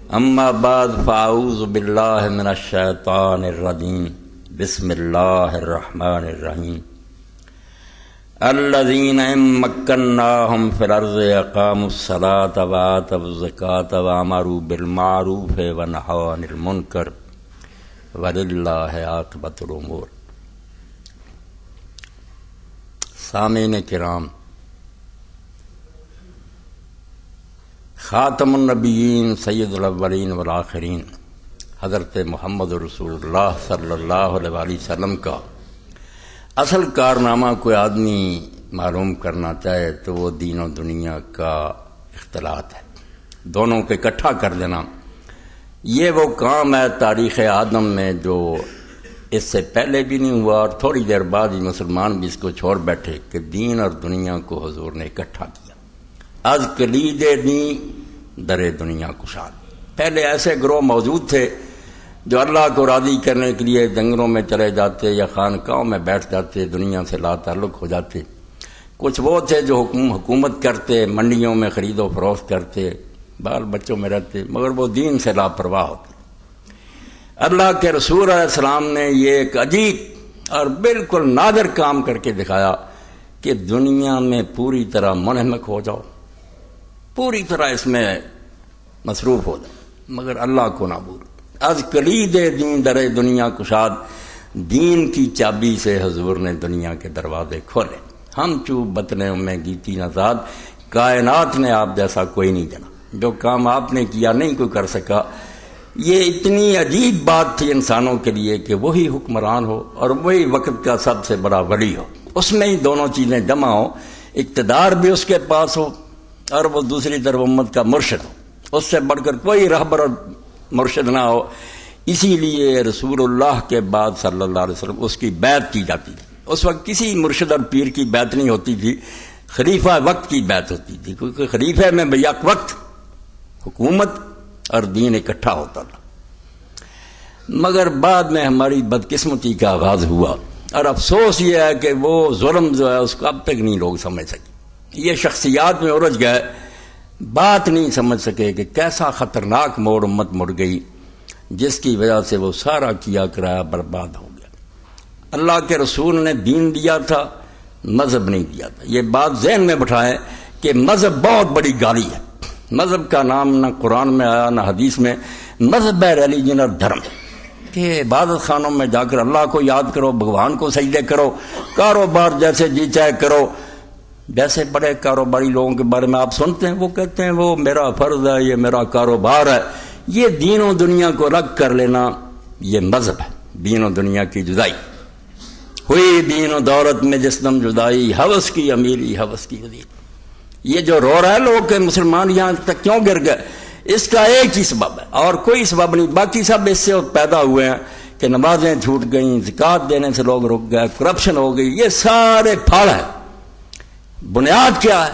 اما بعد فاعوذ باللہ من الشیطان الرجیم بسم اللہ الرحمن الرحیم الذین ان مکناہم فی الارض اقاموا الصلاة وآتوا الزکاة وامروا بالمعروف ونہوا عن المنکر وللہ عاقبۃ الامور۔ سامعین کرام، خاتم النبیین سید الاولین والآخرین حضرت محمد رسول اللہ صلی اللہ علیہ وآلہ وسلم کا اصل کارنامہ کوئی آدمی معلوم کرنا چاہے تو وہ دین و دنیا کا اختلاط ہے، دونوں کو اکٹھا کر دینا۔ یہ وہ کام ہے تاریخ آدم میں جو اس سے پہلے بھی نہیں ہوا اور تھوڑی دیر بعد ہی مسلمان بھی اس کو چھوڑ بیٹھے کہ دین اور دنیا کو حضور نے اکٹھا کیا۔ از کلید دین در دنیا کشاد۔ پہلے ایسے گروہ موجود تھے جو اللہ کو راضی کرنے کے لیے جنگلوں میں چلے جاتے یا خانقاہوں میں بیٹھ جاتے، دنیا سے لا تعلق ہو جاتے۔ کچھ وہ تھے جو حکومت کرتے، منڈیوں میں خرید و فروخت کرتے، بال بچوں میں رہتے، مگر وہ دین سے لاپرواہ ہوتے۔ اللہ کے رسول علیہ السلام نے یہ ایک عجیب اور بالکل نادر کام کر کے دکھایا کہ دنیا میں پوری طرح منہمک ہو جاؤ، پوری طرح اس میں مصروف ہو جاؤ، مگر اللہ کو نہ بھولو۔ از کلید دین در دنیا کشاد، دین کی چابی سے حضور نے دنیا کے دروازے کھولے۔ ہم چوب بتنے میں گیتی نژاد، کائنات نے آپ جیسا کوئی نہیں جنا، جو کام آپ نے کیا نہیں کوئی کر سکا۔ یہ اتنی عجیب بات تھی انسانوں کے لیے کہ وہی حکمران ہو اور وہی وقت کا سب سے بڑا ولی ہو، اس میں ہی دونوں چیزیں جمع ہو، اقتدار بھی اس کے پاس ہو اور وہ دوسری طرف امت کا مرشد ہو، اس سے بڑھ کر کوئی رہبر اور مرشد نہ ہو۔ اسی لیے رسول اللہ کے بعد صلی اللہ علیہ وسلم اس کی بیعت کی جاتی تھی۔ اس وقت کسی مرشد اور پیر کی بیعت نہیں ہوتی تھی، خلیفہ وقت کی بیعت ہوتی تھی، کیونکہ خلیفہ میں بیک وقت حکومت اور دین اکٹھا ہوتا تھا۔ مگر بعد میں ہماری بدقسمتی کا آغاز ہوا، اور افسوس یہ ہے کہ وہ ظلم جو ہے اس کو اب تک نہیں لوگ سمجھ سکے۔ یہ شخصیات میں الجھ گئے، بات نہیں سمجھ سکے کہ کیسا خطرناک موڑ امت مڑ گئی جس کی وجہ سے وہ سارا کیا کرایا برباد ہو گیا۔ اللہ کے رسول نے دین دیا تھا، مذہب نہیں دیا تھا۔ یہ بات ذہن میں بٹھائیں کہ مذہب بہت بڑی گالی ہے۔ مذہب کا نام نہ قرآن میں آیا نہ حدیث میں۔ مذہب ہے ریلیجن اور دھرم، کہ عبادت خانوں میں جا کر اللہ کو یاد کرو، بھگوان کو سجدے کرو، کاروبار جیسے جی چاہے کرو۔ جیسے بڑے کاروباری لوگوں کے بارے میں آپ سنتے ہیں، وہ کہتے ہیں وہ میرا فرض ہے، یہ میرا کاروبار ہے۔ یہ دین و دنیا کو الگ کر لینا یہ مذہب ہے، دین و دنیا کی جدائی ہوئی۔ دین و دولت میں جس دم جدائی، ہوس کی امیری ہوس کی وزیر۔ یہ جو رو رہا ہے لوگ کہ مسلمان یہاں تک کیوں گر گئے، اس کا ایک ہی سبب ہے اور کوئی سبب نہیں۔ باقی سب اس سے پیدا ہوئے ہیں کہ نمازیں چھوٹ گئیں، زکوٰۃ دینے سے لوگ رک گئے، کرپشن ہو گئی۔ یہ سارے پھاڑ ہیں۔ بنیاد کیا ہے؟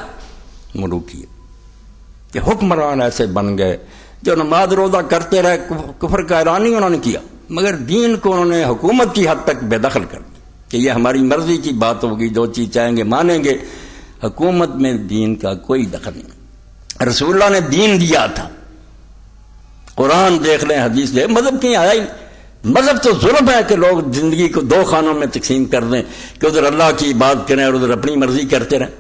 ملوکیت، کہ حکمران ایسے بن گئے جو نماز روزہ کرتے رہے، کفر کا اعلان نہیں انہوں نے کیا، مگر دین کو انہوں نے حکومت کی حد تک بے دخل کر دیا کہ یہ ہماری مرضی کی بات ہوگی، جو چیز چاہیں گے مانیں گے۔ حکومت میں دین کا کوئی دخل نہیں۔ رسول اللہ نے دین دیا تھا، قرآن دیکھ لیں، حدیث دیکھ، مذہب کہیں آیا ہی نہیں۔ مذہب تو ظلم ہے کہ لوگ زندگی کو دو خانوں میں تقسیم کر دیں کہ ادھر اللہ کی عبادت کریں اور ادھر اپنی مرضی کرتے رہیں۔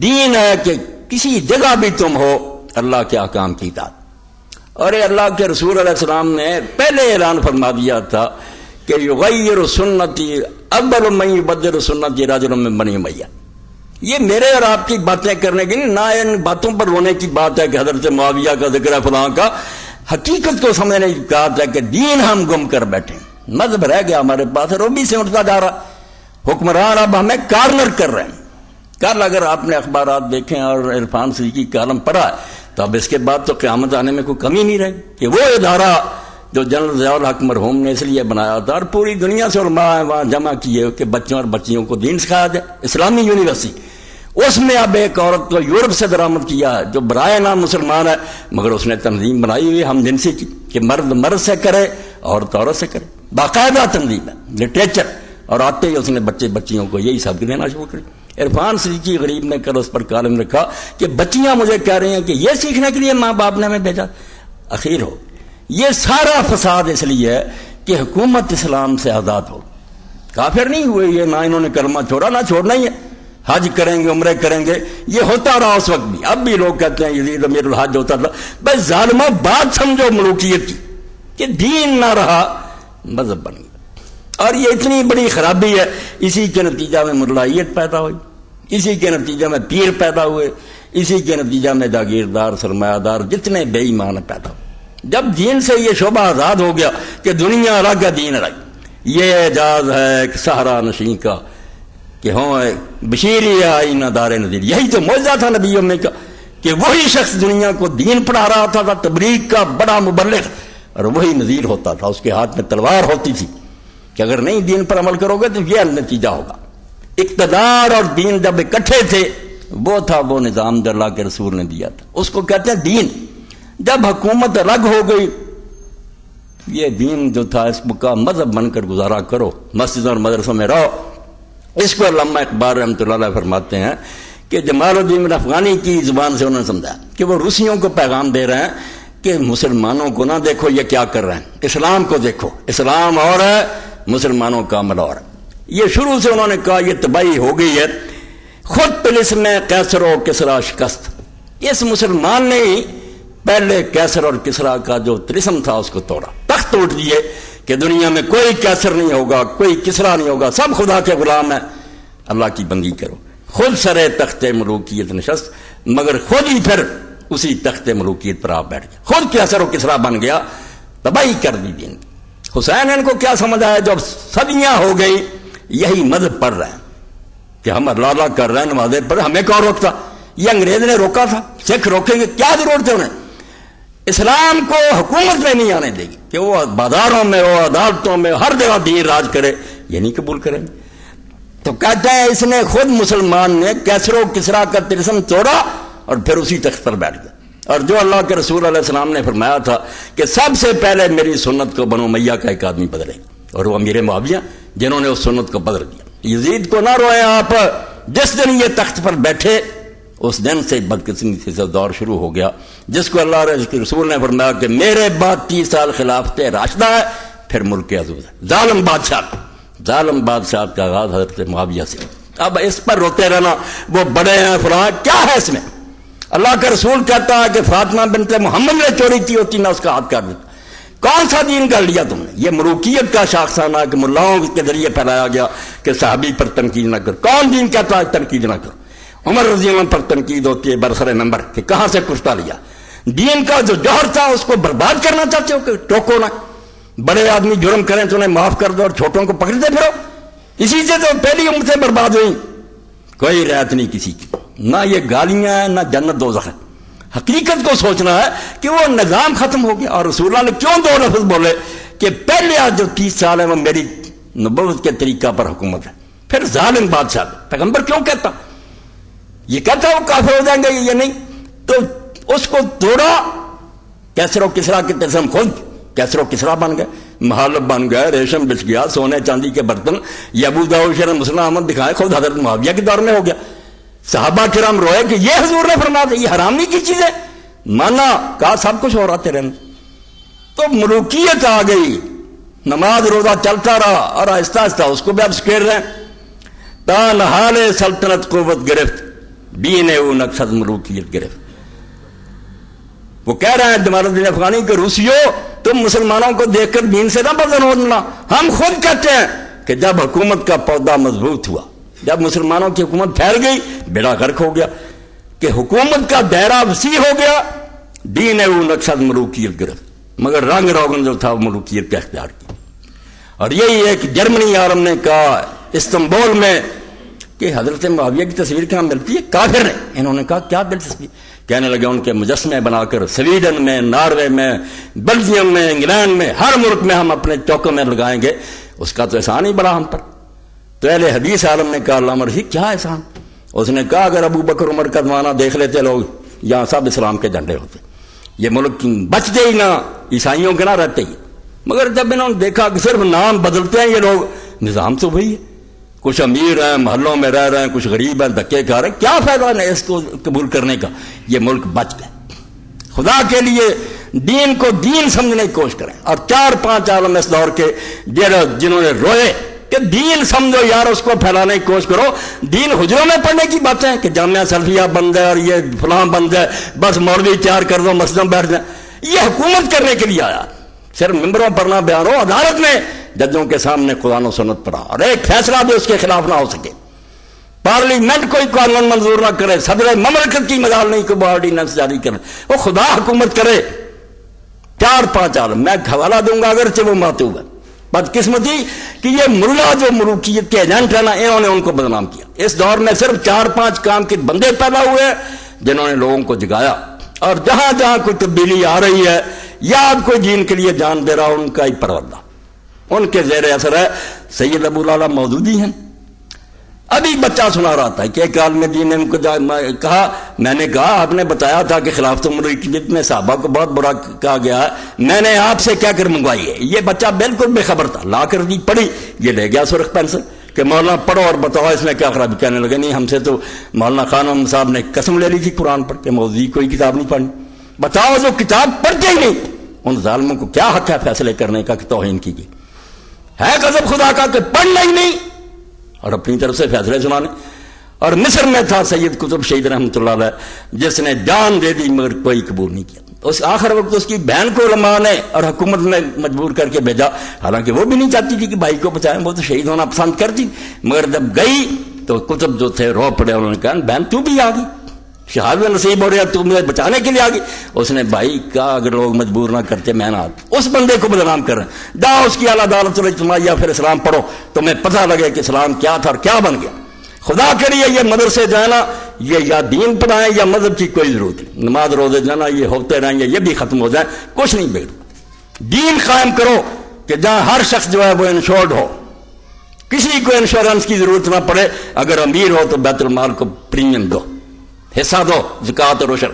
دین ہے کہ کسی جگہ بھی تم ہو اللہ کے احکام کی اطاعت۔ اور اللہ کے رسول علیہ السلام نے پہلے اعلان فرما دیا تھا کہ یغیر سنتی اول من یبدل سنتی رجل من بنی امیہ۔ یہ میرے اور آپ کی باتیں کرنے کی نہیں، نہ ان باتوں پر رونے کی بات ہے کہ حضرت معاویہ کا ذکر ہے فلاں کا۔ حقیقت کو سمجھنے کی بات ہے کہ دین ہم گم کر بیٹھے، مذہب رہ گیا ہمارے پاس، روبی سے اٹھتا جا رہا۔ حکمران اب ہمیں کارنر کر رہے ہیں۔ کل اگر آپ نے اخبارات دیکھیں اور عرفان صدیقی کا کالم پڑھا تو اب اس کے بعد تو قیامت آنے میں کوئی کمی نہیں رہی کہ وہ ادارہ جو جنرل ضیاء الحق مرحوم نے اس لیے بنایا تھا اور پوری دنیا سے علماء وہاں جمع کیے کہ بچوں اور بچیوں کو دین سکھایا جائے، اسلامی یونیورسٹی، اس میں اب ایک عورت کو یورپ سے درآمد کیا ہے جو برائے نام مسلمان ہے، مگر اس نے تنظیم بنائی ہوئی ہم جنسی کی کہ مرد مرد سے کرے، عورت عورت سے کرے، باقاعدہ تنظیم ہے، لٹریچر، اور آتے ہی اس نے بچے بچیوں کو یہی سبق دینا شروع کر۔ عرفان صدیقی غریب نے کل اس پر کالم رکھا کہ بچیاں مجھے کہہ رہی ہیں کہ یہ سیکھنے کے لیے ماں باپ نے ہمیں بھیجا۔ اخیر ہو. یہ سارا فساد اس لیے ہے کہ حکومت اسلام سے آزاد ہو. کافر نہیں ہوئے یہ، نہ انہوں نے کلمہ چھوڑا نہ چھوڑنا ہی ہے. حج کریں گے، عمرے کریں گے، یہ ہوتا رہا اس وقت بھی. اب بھی لوگ کہتے ہیں یزید امیر الحج ہوتا تھا. بس ظالمہ بات سمجھو ملوکیت کی کہ دین نہ رہا، مذہب بن گیا. اور یہ اتنی بڑی خرابی ہے. اسی کے نتیجہ میں ملائیت پیدا ہوئی، اسی کے نتیجہ میں پیر پیدا ہوئے، اسی کے نتیجہ میں جاگیردار سرمایہ دار جتنے بے ایمان پیدا ہوئے. جب دین سے یہ شعبہ آزاد ہو گیا کہ دنیا الگ ہے دین الگ، یہ اعجاز ہے ایک صحرا نشین کا کہ ہوں بشیری آئینہ دار نذیر. یہی تو معجزہ تھا نبیوں میں کا کہ وہی شخص دنیا کو دین پڑھا رہا تھا تبلیغ کا بڑا مبلغ، اور وہی نذیر ہوتا تھا. اس کے ہاتھ میں تلوار ہوتی تھی کہ اگر نہیں دین پر عمل کرو گے تو یہ نتیجہ ہوگا. اقتدار اور دین جب اکٹھے تھے، وہ تھا وہ نظام جو اللہ کے رسول نے دیا تھا، اس کو کہتے ہیں دین. جب حکومت الگ ہو گئی، یہ دین جو تھا اس کا مذہب بن کر گزارا کرو، مسجد اور مدرسوں میں رہو. اس کو علامہ اقبال رحمۃ اللہ علیہ فرماتے ہیں کہ جمال الدین افغانی کی زبان سے انہوں نے سمجھا کہ وہ روسیوں کو پیغام دے رہے ہیں کہ مسلمانوں کو نہ دیکھو یہ کیا کر رہے ہیں، اسلام کو دیکھو. اسلام اور ہے، مسلمانوں کا عمل اور ہے. یہ شروع سے انہوں نے کہا یہ تباہی ہو گئی ہے. خود پولیس میں کیسر و کسرا شکست. اس مسلمان نے ہی پہلے کیسر اور کسرا کا جو طلسم تھا اس کو توڑا، تخت توڑ دیے کہ دنیا میں کوئی کیسر نہیں ہوگا، کوئی کسرا نہیں ہوگا، سب خدا کے غلام ہیں، اللہ کی بندگی کرو. خود سرے تخت ملوکیت نشست، مگر خود ہی پھر اسی تخت ملوکیت پر آپ بیٹھ گئے. خود کیسر و کسرا بن گیا، تباہی کر دی دین. حسین ان کو کیا سمجھ آیا جب صدیاں ہو گئی یہی مذہب پڑھ رہے ہیں کہ ہم اللہ اللہ کر رہے ہیں، نمازیں پڑھ، ہمیں کون روکتا؟ یہ انگریز نے روکا تھا، سکھ روکیں گے؟ کیا ضرورت ہے انہیں؟ اسلام کو حکومت میں نہیں آنے دے گی کہ وہ بازاروں میں، وہ عدالتوں میں، ہر جگہ دین راج کرے، یہ نہیں قبول کریں گے. تو کہتے ہیں اس نے خود مسلمان نے کیسر و کسرا کا طلسم توڑا اور پھر اسی تخت پر بیٹھ گیا. اور جو اللہ کے رسول علیہ السلام نے فرمایا تھا کہ سب سے پہلے میری سنت کو بنو امیہ کا ایک آدمی بدلے، اور وہ امیر معاویہ جنہوں نے اس سنت کو بدل دیا. یزید کو نہ روئیں آپ، جس دن یہ تخت پر بیٹھے اس دن سے بدقسمتی سے دور شروع ہو گیا جس کو اللہ کے رسول نے فرمایا کہ میرے بعد 30 سال خلافت راشدہ ہے، پھر ملک عزوز ہے. ظالم بادشاہ کا آغاز حضرت معاویہ سے. اب اس پر روتے رہنا وہ بڑے ہیں فلاں، کیا ہے اس میں؟ اللہ کا رسول کہتا ہے کہ فاطمہ بنت محمد نے چوری کی ہوتی نہ اس کا ہاتھ کاٹ دیتا. کون سا دین کر لیا تم نے؟ یہ ملوکیت کا شاخسانہ کہ ملاؤں کے ذریعے پھیلایا گیا کہ صحابی پر تنقید نہ کرو. کون دین کہتا ہے تنقید نہ کرو؟ عمر رضی اللہ عنہ پر تنقید ہوتی ہے برسر ممبر کہ کہاں سے کشتا لیا. دین کا جو جوہر تھا اس کو برباد کرنا چاہتے ہو کہ ٹوکو نہ. بڑے آدمی جرم کریں تو انہیں معاف کر دو اور چھوٹوں کو پکڑتے پھرو. اسی سے تو پہلی امتیں برباد ہوئی. کوئی رعایت نہیں کسی کی، نہ یہ گالیاں ہیں نہ جنت دوزخ ہے. حقیقت کو سوچنا ہے کہ وہ نظام ختم ہو گیا. اور رسول اللہ نے کیوں دو لفظ بولے کہ پہلے آج جو 30 سال ہے وہ میری نبوت کے طریقہ پر حکومت ہے، پھر ظالم بادشاہ. پیغمبر کیوں کہتا؟ یہ کہتا وہ کافر ہو جائیں گے یہ نہیں. تو اس کو توڑا. کیسر و کسرا کے طلسم خود کیسر و کسرا بن گئے، محالب بن گئے، ریشم بچ گیا، سونے چاندی کے برتن. یہ ابو داؤد شرح مسلم احمد دکھائے خود حضرت معاویہ کے دور میں ہو گیا. صحابہ کرام روئے کہ یہ حضور نے فرمایا یہ حرام نہیں کی چیز ہے. مانا کہا سب کچھ ہو رہا تیرے میں. تو ملوکیت آ گئی، نماز روزہ چلتا رہا اور آہستہ آہستہ اس کو بھی اب سکیر رہے ہیں. تا نحال سلطنت قوت گرفت، بینے او نقصد ملوکیت گرفت. وہ کہہ رہے ہیں جمال الدین افغانی کہ روسیوں تم مسلمانوں کو دیکھ کر دین سے نہ بدل ہونا. ہم خود کہتے ہیں کہ جب حکومت کا پودا مضبوط ہوا، جب مسلمانوں کی حکومت پھیل گئی، بیڑا غرق ہو گیا کہ حکومت کا دائرہ وسیع ہو گیا. دین او نقصد ملوکیت گرفت، مگر رنگ روغن جو تھا وہ ملوکیت کا اختیار کیا. اور یہی ہے کہ جرمنی عالم نے کہا استنبول میں کہ حضرت معاویہ کی تصویر کہاں ملتی ہے؟ کافر نے. انہوں نے کہا کیا دلچسپی؟ کہنے لگے ان کے مجسمے بنا کر سویڈن میں، ناروے میں، بیلجیم میں، انگلینڈ میں، ہر ملک میں ہم اپنے چوکوں میں لگائیں گے. اس کا تو احسان ہی بڑا ہم پر. تو اہل حدیث عالم نے کہا علامہ رشید کیا احسان؟ اس نے کہا اگر ابو بکر عمر کا زمانہ دیکھ لیتے لوگ، یہاں سب اسلام کے جھنڈے ہوتے، یہ ملک بچتے ہی نہ، عیسائیوں کے نہ رہتے ہی. مگر جب انہوں نے دیکھا کہ صرف نام بدلتے ہیں یہ لوگ، نظام تو وہی ہے. کچھ امیر ہیں، محلوں میں رہ رہے ہیں، کچھ غریب ہیں، دھکے کھا رہے ہیں، کیا فائدہ ہے اس کو قبول کرنے کا؟ یہ ملک بچ گئے. خدا کے لیے دین کو دین سمجھنے کی کوشش کریں. اور 4-5 عالم اس دور کے جنہوں نے روئے کہ دین سمجھو یار، اس کو پھیلانے کی کوشش کرو. دین حجروں میں پڑھنے کی باتیں کہ جامعہ سلفیہ بند ہے اور یہ فلاں بند ہے، بس مولوی تیار کر دو مسجدوں میں بیٹھ جائیں. یہ حکومت کرنے کے لیے آیا، صرف ممبروں پر نہ بیان ہو، عدالت میں ججوں کے سامنے قرآن و سنت پڑھا اور ایک فیصلہ بھی اس کے خلاف نہ ہو سکے. پارلیمنٹ کوئی قانون منظور نہ کرے، صدر مملکت کی مجال نہیں کوئی آرڈیننس جاری کرے، وہ خدا حکومت کرے. 4-5 عالم میں حوالہ دوں گا اگرچہ وہ ماتوب ہے. بدقسمتی کہ یہ ملا جو ملوکیت کے ایجنٹ ہیں نا، انہوں نے ان کو بدنام کیا. اس دور میں صرف 4-5 کام کے بندے پیدا ہوئے ہیں جنہوں نے لوگوں کو جگایا، اور جہاں جہاں کوئی تبدیلی آ رہی ہے یا کوئی دین کے لیے جان دے رہا، ان کا ہی پروردہ، ان کے زیر اثر ہے. سید ابو الاعلیٰ مودودی ہیں. ابھی بچہ سنا رہا تھا کہ ایک عالم دین نے ان کو کہا، میں نے کہا آپ نے بتایا تھا کہ خلافت ملوکیت میں صحابہ کو بہت برا کہا گیا ہے، میں نے آپ سے کیا کر منگوائی ہے. یہ بچہ بالکل بے خبر تھا، لا کر دی پڑھی، یہ لے گیا سرخ پینسل کہ مولانا پڑھو اور بتاؤ اس میں کیا خرابی. کہنے لگے نہیں، ہم سے تو مولانا خان صاحب نے قسم لے لی تھی قرآن پر کہ مودودی کوئی کتاب نہیں پڑھنی. بتاؤ جو کتاب پڑھتے ہی نہیں ان ظالموں کو کیا حق ہے فیصلے کرنے کا کہ توہین کی گئی ہے. غضب خدا کا کہ پڑھنا ہی نہیں اور اپنی طرف سے فیصلے سنانے. اور مصر میں تھا سید قطب شہید رحمۃ اللہ علیہ، جس نے جان دے دی مگر کوئی قبول نہیں کیا. اس آخر وقت اس کی بہن کو علماء نے اور حکومت میں مجبور کر کے بھیجا، حالانکہ وہ بھی نہیں چاہتی تھی کہ بھائی کو بچائیں، وہ تو شہید ہونا پسند کرتی. مگر جب گئی تو قطب جو تھے رو پڑے، انہوں نے کہا بہن تو بھی آ گئی، شہادت نصیب ہو رہا، تو مجھے بچانے کے لیے آ گئی. اس نے بھائی کہا اگر لوگ مجبور نہ کرتے میں نہ آتا. اس بندے کو بدنام کر رہے ہیں، جاؤ اس کی اعلیٰ عدالت الاجتماعیہ پھر اسلام پڑھو، تمہیں پتہ لگے کہ اسلام کیا تھا اور کیا بن گیا. خدا کے لیے یہ مدرسے جانا، یہ یا دین پڑھائیں یا مذہب کی کوئی ضرورت نہیں. نماز روزے جانا یہ ہوتے رہیں گے، یہ بھی ختم ہو جائیں، کچھ نہیں بگڑ. دین قائم کرو کہ جہاں ہر شخص جو ہے وہ انشورڈ ہو، کسی کو انشورنس کی ضرورت نہ پڑے. اگر امیر ہو تو بیت المال کو پریمیم دو، حصہ دو، زکوٰۃ اور عشر.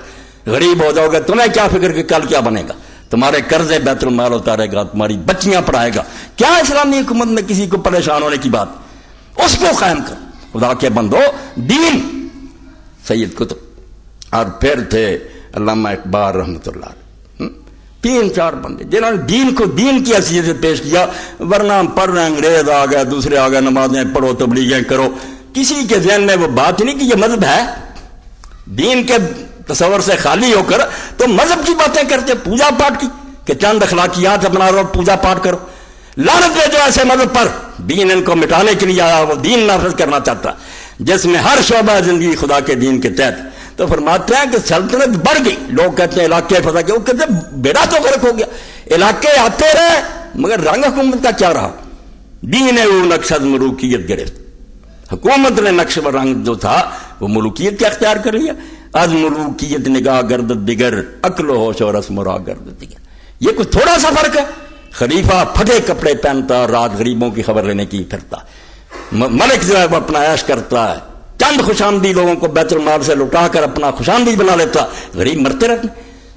غریب ہو جاؤ گے تمہیں کیا فکر کہ کل کیا بنے گا، تمہارے قرضے بیت المال اتارے گا، تمہاری بچیاں پڑھائے گا. کیا اسلامی حکومت میں کسی کو پریشان ہونے کی بات؟ اس کو قائم کرو. خدا کے بندو، دین. سید قطب اور پھر تھے علامہ اقبال رحمۃ اللہ علیہ. 3-4 بندے جنہوں نے دین کو دین کی حیثیت سے پیش کیا. ورنہ ہم پڑھ رہے ہیں، انگریز آ گئے، دوسرے آ گئے، نمازیں پڑھو، تبلیغیں کرو. کسی کے ذہن میں وہ بات نہیں کہ یہ مذہب ہے. دین کے تصور سے خالی ہو کر تو مذہب کی باتیں کرتے، پوجا پاٹ کی کہ چند اخلاقیات اپنا رہو، پوجا پاٹ کرو. لعنت ہے جو ایسے مذہب پر دین ان کو مٹانے کے لیے آیا، وہ دین نافذ کرنا چاہتا جس میں ہر شعبہ زندگی خدا کے دین کے تحت. تو فرماتے ہیں کہ سلطنت بڑھ گئی. لوگ کہتے ہیں علاقے فتح کے، وہ کہتے ہیں بیڑا تو غرق ہو گیا. علاقے آتے رہے مگر رنگ حکومت کا کیا رہا؟ دین وہ نقشد ملوکیت گرفت. حکومت نے نقش و رنگ جو تھا وہ ملوکیت کا اختیار کر لیا. از ملوکیت نگاہ گردد دیگر، عقل و ہوش اور رسم و راہ گردد دیگر. یہ کوئی تھوڑا سا فرق ہے؟ خلیفہ پھٹے کپڑے پہنتا، رات غریبوں کی خبر لینے کی پھرتا. ملک جو ہے وہ اپنا عیش کرتا ہے، چند خوشامدی لوگوں کو بیت المال سے لٹا کر اپنا خوشامدی بنا لیتا، غریب مرتے رہتے.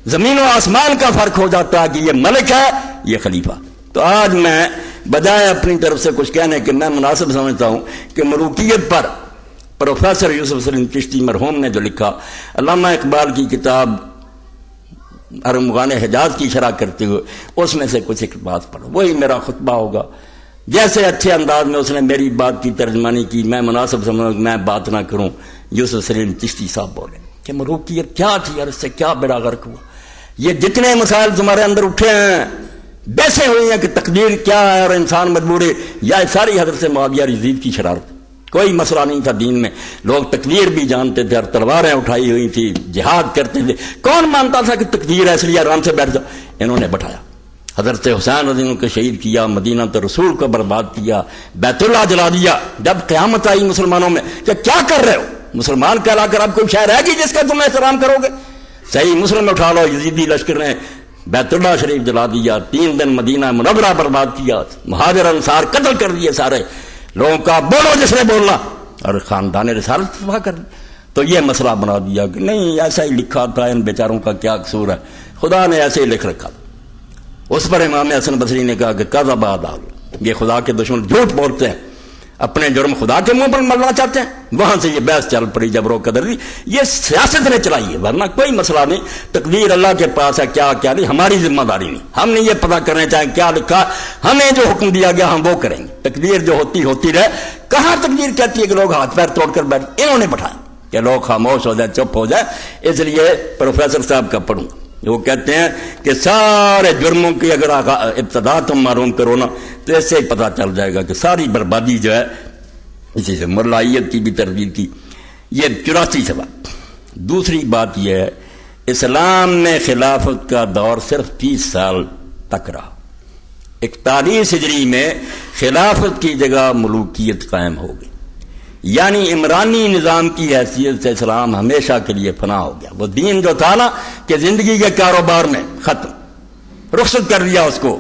زمین و آسمان کا فرق ہو جاتا ہے کہ یہ ملک ہے، یہ خلیفہ. تو آج میں بجائے اپنی طرف سے کچھ کہنے کہ میں مناسب سمجھتا ہوں کہ ملوکیت پر پروفیسر یوسف سلیم چشتی مرحوم نے جو لکھا، علامہ اقبال کی کتاب ارمغان حجاز کی شرح کرتے ہوئے اس میں سے کچھ ایک بات پڑھو، وہی میرا خطبہ ہوگا. جیسے اچھے انداز میں اس نے میری بات کی ترجمانی کی، میں مناسب سمجھوں کہ میں بات نہ کروں. یوسف سلیم چشتی صاحب بولے کہ ملوکیت کیا تھی اور اس سے کیا بیڑا غرق ہوا. یہ جتنے مسائل تمہارے اندر اٹھے ہیں بیسے ہوئی ہیں کہ تقدیر کیا ہے اور انسان مجبور ہے، یا ساری حضرت معاویہ یزید کی شرارت. کوئی مسئلہ نہیں تھا دین میں، لوگ تقدیر بھی جانتے تھے اور تلواریں اٹھائی ہوئی تھی، جہاد کرتے تھے. کون مانتا تھا کہ تقدیر ہے اس لیے آرام سے بیٹھ جاؤ؟ انہوں نے بٹھایا. حضرت حسین رضی اللہ عنہ کو شہید کیا، مدینہ تو رسول کو برباد کیا، بیت اللہ جلا دیا. جب قیامت آئی مسلمانوں میں کہ کیا کر رہے ہو؟ مسلمان کہلا کر اب کوئی شے رہ گی جس کا تم احترام کرو گے؟ صحیح مسلم میں اٹھا لو، یزیدی لشکر نے بیت اللہ شریف جلا دیا، 3 دن مدینہ منورہ برباد کیا، مہاجر انصار قتل کر دیے سارے لوگوں کا. بولو جس نے بولنا، اور خاندان رسالت تباہ کر. تو یہ مسئلہ بنا دیا کہ نہیں ایسا ہی لکھا تھا، ان بیچاروں کا کیا قصور ہے، خدا نے ایسے ہی لکھ رکھا. اس پر امام حسن بصری نے کہا کہ قذب آداب، یہ خدا کے دشمن جھوٹ بولتے ہیں. اپنے جرم خدا کے منہ پر ملنا چاہتے ہیں. وہاں سے یہ بحث چل پڑی جبر و قدر دی. یہ سیاست نے چلائی ہے، ورنہ کوئی مسئلہ نہیں. تقدیر اللہ کے پاس ہے، کیا کیا نہیں ہماری ذمہ داری نہیں. ہم نے یہ پتہ کرنے چاہیں کیا لکھا، ہمیں جو حکم دیا گیا ہم وہ کریں گے. تقدیر جو ہوتی رہے. کہاں تقدیر کہتی ہے کہ لوگ ہاتھ پیر توڑ کر بیٹھ، انہوں نے بٹھایا کہ لوگ خاموش ہو جائے، چپ ہو جائے. اس لیے پروفیسر صاحب کا پڑھوں، وہ کہتے ہیں کہ سارے جرموں کی اگر ابتدا تم معلوم کرو نا تو اس سے ہی پتہ چل جائے گا کہ ساری بربادی جو ہے اسی سے مرلائیت کی بھی تردید کی. یہ 84 سے بات. دوسری بات یہ ہے اسلام میں خلافت کا دور صرف 30 سال تک رہا. 41 ہجری میں خلافت کی جگہ ملوکیت قائم ہو گئی، یعنی عمرانی نظام کی حیثیت سے اسلام ہمیشہ کے لیے فنا ہو گیا. وہ دین جو تھا نا کہ زندگی کے کاروبار میں ختم، رخصت کر دیا اس کو.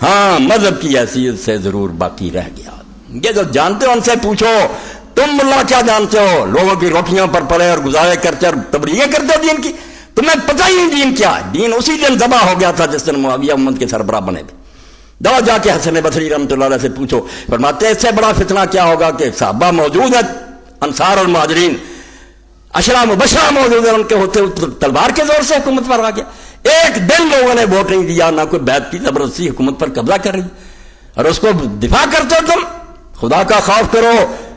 ہاں مذہب کی حیثیت سے ضرور باقی رہ گیا. یہ جو جانتے ہو ان سے پوچھو تم اللہ کیا جانتے ہو. لوگوں کی روٹیوں پر پڑے اور گزارے کرتے اور تبلیغیں کرتے ہو دین کی. تمہیں پتہ ہی نہیں دین کیا ہے. دین اسی دن ذبح ہو گیا تھا جس دن معاویہ امت کے سربراہ بنے تھے. جاؤ جا کے حسن بصری رحمۃ اللہ علیہ سے پوچھو. فرماتے ہیں اس سے بڑا فتنہ کیا ہوگا کہ صحابہ موجود ہیں، انصار اور مہاجرین، عشرہ مبشرہ موجود ہیں، ان کے ہوتے تلوار کے زور سے حکومت پر آ گیا. ایک دن لوگوں نے ووٹ نہیں دیا، نہ کوئی بیعت کی، زبردستی حکومت پر قبضہ کر رہی اور اس کو دفاع کرتے ہو. تم خدا کا خوف کرو.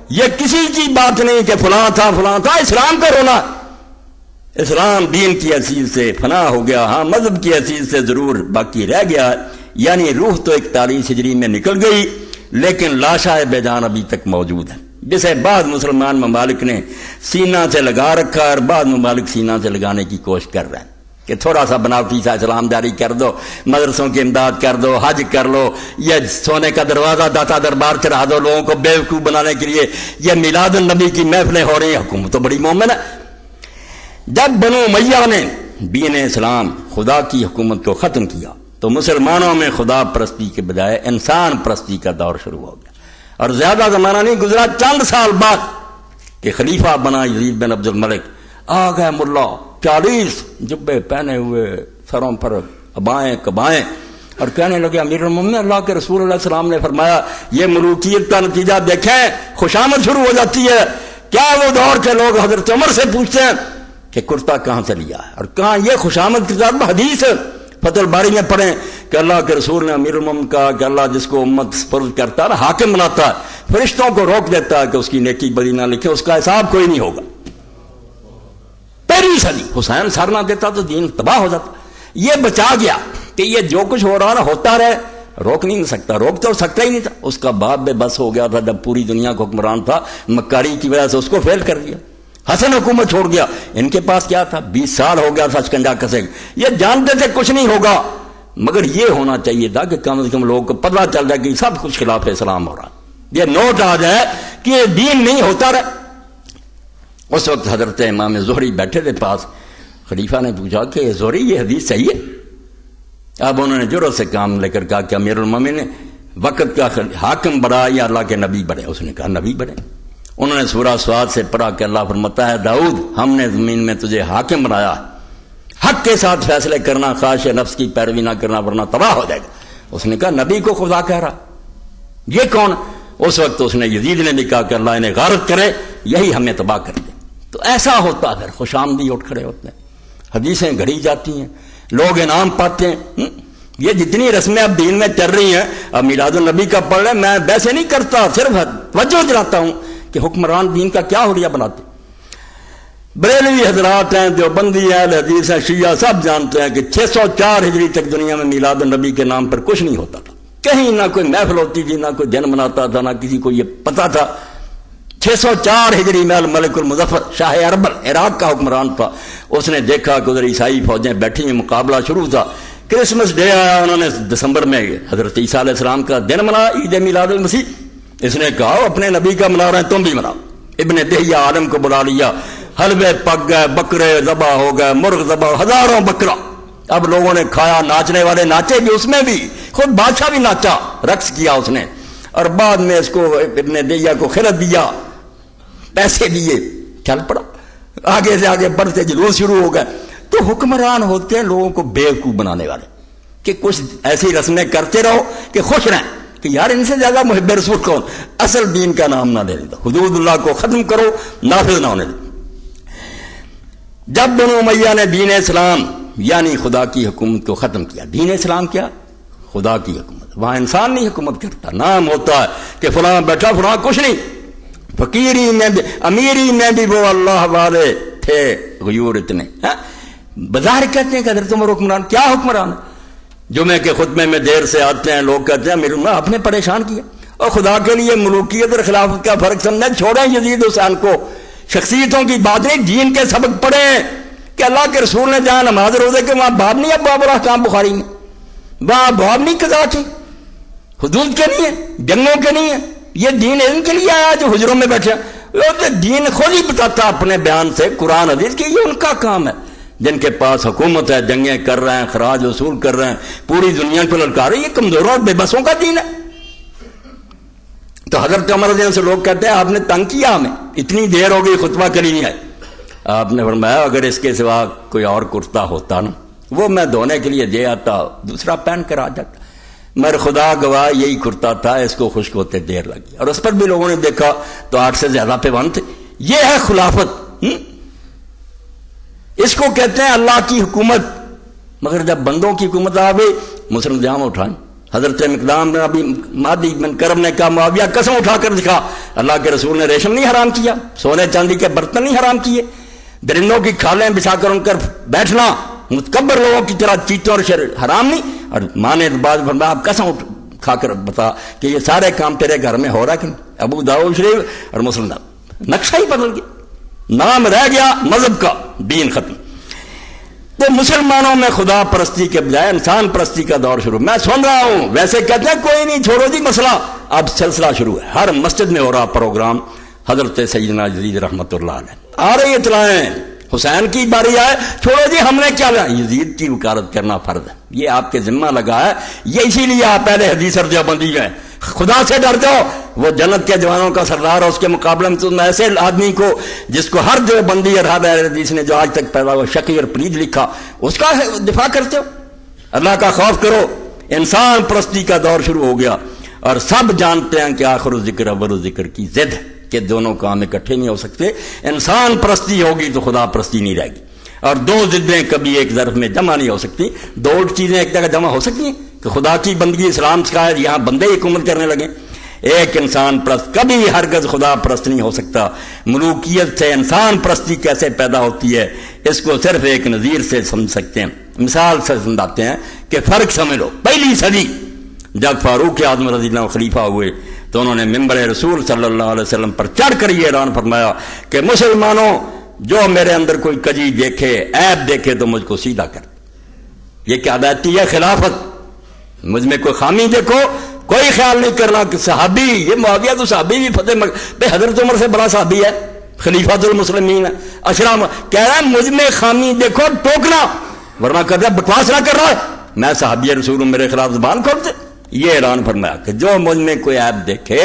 یہ کسی کی بات نہیں کہ فلاں تھا فلاں تھا. اسلام کا رونا. اسلام دین کی حیثیت سے فنا ہو گیا. ہاں مذہب کی حیثیت سے ضرور باقی رہ گیا، یعنی روح تو 41 ہجری میں نکل گئی لیکن لاشا بے جان ابھی تک موجود ہے، جسے بعض مسلمان ممالک نے سینہ سے لگا رکھا اور بعض ممالک سینہ سے لگانے کی کوشش کر رہے ہیں کہ تھوڑا سا بناوٹی سا اسلام جاری کر دو، مدرسوں کی امداد کر دو، حج کر لو، یہ سونے کا دروازہ داتا دربار چڑھا دو لوگوں کو بیوقوف بنانے کے لیے. یہ میلاد النبی کی محفلیں ہو رہی ہیں. حکومت تو بڑی مومن ہے. جب بنو امیہ نے دین اسلام خدا کی حکومت کو ختم کیا تو مسلمانوں میں خدا پرستی کے بجائے انسان پرستی کا دور شروع ہو گیا. اور زیادہ زمانہ نہیں گزرا، چند سال بعد کہ خلیفہ بنا یزید بن عبد الملک، آ گئے ملا 40 جبے پہنے ہوئے، سروں پر ابائیں کبائیں، اور کہنے لگے امیر المومنین اللہ کے رسول علیہ السلام نے فرمایا یہ ملوکیت کا نتیجہ دیکھیں، خوشامد شروع ہو جاتی ہے. کیا وہ دور کے لوگ حضرت عمر سے پوچھتے ہیں کہ کرتا کہاں سے لیا ہے، اور کہاں یہ خوشامد کی ذات حدیث فتح الباری میں پڑھیں کہ اللہ کے رسول نے امیر المومنین کہا کہ اللہ جس کو امت سپرد کرتا ہے حاکم بناتا ہے، فرشتوں کو روک دیتا ہے کہ اس کی نیکی بدی نہ لکھے، اس کا حساب کوئی نہیں ہوگا. پہلی صدی حسین سر نہ دیتا تو دین تباہ ہو جاتا. یہ بچا گیا کہ یہ جو کچھ ہو رہا ہوتا رہے، روک نہیں سکتا، روک تو سکتا ہی نہیں تھا. اس کا باپ بے بس ہو گیا تھا جب پوری دنیا کو حکمران تھا، مکاری کی وجہ سے اس کو فیل کر دیا. حسن حکومت چھوڑ گیا. ان کے پاس کیا تھا؟ 20 سال ہو گیا تھا شکنجا کسے. یہ جانتے تھے کچھ نہیں ہوگا، مگر یہ ہونا چاہیے تھا کہ کم از کم لوگوں کو پتہ چل جائے کہ سب کچھ خلاف اسلام ہو رہا. یہ نوٹ آ جائے کہ یہ دین نہیں ہوتا رہا. اس وقت حضرت امام زہری بیٹھے تھے پاس. خلیفہ نے پوچھا کہ زہری یہ حدیث صحیح ہے؟ اب انہوں نے جرأت سے کام لے کر کہا کہ امیر المومنین نے وقت کا حاکم بڑا یا اللہ کے نبی بڑے؟ اس نے کہا نبی بڑے. انہوں نے سورہ سواد سے پڑھا کہ اللہ فرماتا ہے داؤد ہم نے زمین میں تجھے حاکم بنایا، حق کے ساتھ فیصلے کرنا، خواہش نفس کی پیروی نہ کرنا ورنہ تباہ ہو جائے گا. اس نے کہا نبی کو خدا کہہ رہا، یہ کون؟ اس وقت اس نے یزید نے بھی کہا کہ اللہ انہیں غارت کرے، یہی ہمیں تباہ کر دے. تو ایسا ہوتا ہے، خوش آمدی اٹھ کھڑے ہوتے ہیں، حدیثیں گھڑی جاتی ہیں، لوگ انعام پاتے ہیں. یہ جتنی رسمیں اب دین میں چل رہی ہیں، اب میلاد النبی کا پڑھ لیں، میں ویسے نہیں کرتا، صرف توجہ دلاتا ہوں کہ حکمران دین کا کیا حلیہ بناتے. بریلوی حضرات ہیں، دیوبندی ہیں، اہل حدیث ہیں، شیعہ، سب جانتے ہیں کہ 604 ہجری تک دنیا میں میلاد النبی کے نام پر کچھ نہیں ہوتا تھا. کہیں نہ کوئی محفل ہوتی تھی، نہ کوئی دن مناتا تھا، نہ کسی کو یہ پتا تھا. 604 ہجری میں الملک المظفر شاہ اربل عراق کا حکمران تھا. اس نے دیکھا کہ ادھر عیسائی فوجیں بیٹھی ہیں، مقابلہ شروع تھا. کرسمس ڈے آیا، انہوں نے دسمبر میں حضرت عیسیٰ علیہ السلام کا دن منایا، عید میلاد المسیح. اس نے کہا اپنے نبی کا منا رہے ہیں، تم بھی مناؤ. ابن دہیہ عالم کو بلا لیا، حلوے پک گئے، بکرے ذبح ہو گئے، مرغ ذبح، ہزاروں بکرا. اب لوگوں نے کھایا، ناچنے والے ناچے بھی، اس میں بھی خود بادشاہ بھی ناچا، رقص کیا اس نے. اور بعد میں اس کو ابن دہیہ کو خلعت دیا، پیسے دیے، چل پڑا. آگے سے آگے بڑھتے جلوس شروع ہو گئے. تو حکمران ہوتے ہیں لوگوں کو بیوقوف بنانے والے کہ کچھ ایسی رسمیں کرتے رہو کہ خوش رہیں کہ یار ان سے زیادہ محب رسول کون؟ اصل دین کا نام نہ لے دو، حدود اللہ کو ختم کرو، نافذ نہ ہونے دو۔ جب بنو امیہ نے دین اسلام یعنی خدا کی حکومت کو ختم کیا، دین اسلام کیا؟ خدا کی حکومت، وہاں انسان نہیں حکومت کرتا، نام ہوتا ہے کہ فلاں بیٹھا فلاں، کچھ نہیں، فقیری میں بھی امیری میں بھی وہ اللہ والے تھے غیور اتنے، بظاہر کہتے ہیں کہ حضرت عمر حکمران، کیا حکمران؟ جمعے کے خطبے میں دیر سے آتے ہیں، لوگ کہتے ہیں میرے آپ نے پریشان کیا، اور خدا کے لیے ملوکیت اور خلافت کا فرق سمجھیں، چھوڑیں یزید حسین کو، شخصیتوں کی بات نہیں، دین کے سبق پڑھیں کہ اللہ کے رسول نے جہاں نماز روزے کے وہاں باب نہیں ہے، باب الاحکام بخاری میں وہاں باب نہیں، قضا کے حدود کے نہیں ہے، جنگوں کے نہیں ہے، یہ دین ان کے لیے آیا جو حجروں میں بیٹھے ہیں۔ دین خود ہی بتاتا اپنے بیان سے قرآن حدیث کی، یہ ان کا کام ہے، جن کے پاس حکومت ہے، جنگیں کر رہے ہیں، خراج وصول کر رہے ہیں، پوری دنیا کو للکار رہے ہیں، یہ کمزوروں اور بے بسوں کا دین ہے۔ تو حضرت عمر رضی اللہ عنہ سے لوگ کہتے ہیں آپ نے تنگ کیا ہمیں، اتنی دیر ہو گئی خطبہ کری نہیں آئے۔ آپ نے فرمایا اگر اس کے سوا کوئی اور کرتا ہوتا نا، وہ میں دھونے کے لیے دے آتا، دوسرا پہن کر آ جاتا، مگر خدا گواہ یہی کرتا تھا، اس کو خشک ہوتے دیر لگی، اور اس پر بھی لوگوں نے دیکھا تو 8 سے زیادہ پیوند تھے۔ یہ ہے خلافت، اس کو کہتے ہیں اللہ کی حکومت۔ مگر جب بندوں کی حکومت آ گئی، مسلم جام اٹھائیں، حضرت مقدام بن ابی مادی بن کرم نے کہا معاویہ قسم اٹھا کر دکھا، اللہ کے رسول نے ریشم نہیں حرام کیا، سونے چاندی کے برتن نہیں حرام کیے، درندوں کی کھالیں بچھا کر ان پر بیٹھنا متکبر لوگوں کی طرح چیتوں اور شر حرام نہیں۔ اور ماں نے بعد فرمایا آپ قسم کھا کر بتا کہ یہ سارے کام تیرے گھر میں ہو رہا کہ نہیں؟ ابو داؤد شریف اور مسلم، نقشہ ہی بدل گیا، نام رہ گیا مذہب کا، دین ختم۔ تو مسلمانوں میں خدا پرستی کے بجائے انسان پرستی کا دور شروع، میں سن رہا ہوں، ویسے کہتے ہیں کوئی نہیں چھوڑو جی مسئلہ، اب سلسلہ شروع ہے، ہر مسجد میں ہو رہا پروگرام، حضرت سیدنا یزید رحمۃ اللہ علیہ آ رہی اطلاعیں، حسین کی باری آئے، چھوڑو جی ہم نے کیا لیا، یزید کی وکالت کرنا فرض ہے، یہ آپ کے ذمہ لگا ہے، یہ اسی لیے آپ پہلے حدیث اور دیوبندی ہیں، خدا سے ڈر جاؤ، وہ جنت کے جوانوں کا سردار اور اس کے مقابلے میں تم ایسے آدمی کو جس کو ہر دیوبندی اور ہر اہل حدیث نے جو آج تک پیدا ہوا شقی اور پلید لکھا، اس کا دفاع کرتے ہو۔ اللہ کا خوف کرو، انسان پرستی کا دور شروع ہو گیا، اور سب جانتے ہیں کہ آخر الذکر اول الذکر کی ضد ہے کہ دونوں کام اکٹھے نہیں ہو سکتے، انسان پرستی ہوگی تو خدا پرستی نہیں رہے گی، اور دو ضدیں کبھی ایک ظرف میں جمع نہیں ہو سکتی، دو چیزیں ایک جگہ جمع ہو سکتی ہیں کہ خدا کی بندگی اسلام سکھائے یہاں بندے حکومت کرنے لگے، ایک انسان پرست کبھی ہرگز خدا پرست نہیں ہو سکتا۔ ملوکیت سے انسان پرستی کیسے پیدا ہوتی ہے اس کو صرف ایک نظیر سے سمجھ سکتے ہیں، مثال سے سمجھاتے ہیں کہ فرق سمجھ لو۔ پہلی صدی جب فاروق اعظم رضی اللہ عنہ خلیفہ ہوئے تو انہوں نے ممبر رسول صلی اللہ علیہ وسلم پر چڑھ کر یہ اعلان فرمایا کہ مسلمانوں جو میرے اندر کوئی کجی دیکھے، عیب دیکھے تو مجھ کو سیدھا کر۔ یہ کیا دیتی ہے خلافت، مجھ میں کوئی خامی دیکھو، کوئی خیال نہیں کرنا کہ صحابی، یہ معاویہ تو صحابی بھی فتح حضرت عمر سے بڑا صحابی ہے، خلیفۃ المسلمین ہے، اشرام کہہ رہا ہے مجھ میں خامی دیکھو ٹوکنا، ورنہ کر رہا بکواس نہ کر رہا ہے، میں صحابی رسول ہوں، میرے خلاف زبان کھولتے۔ یہ اعلان فرمایا کہ جو مجھ میں کوئی عیب دیکھے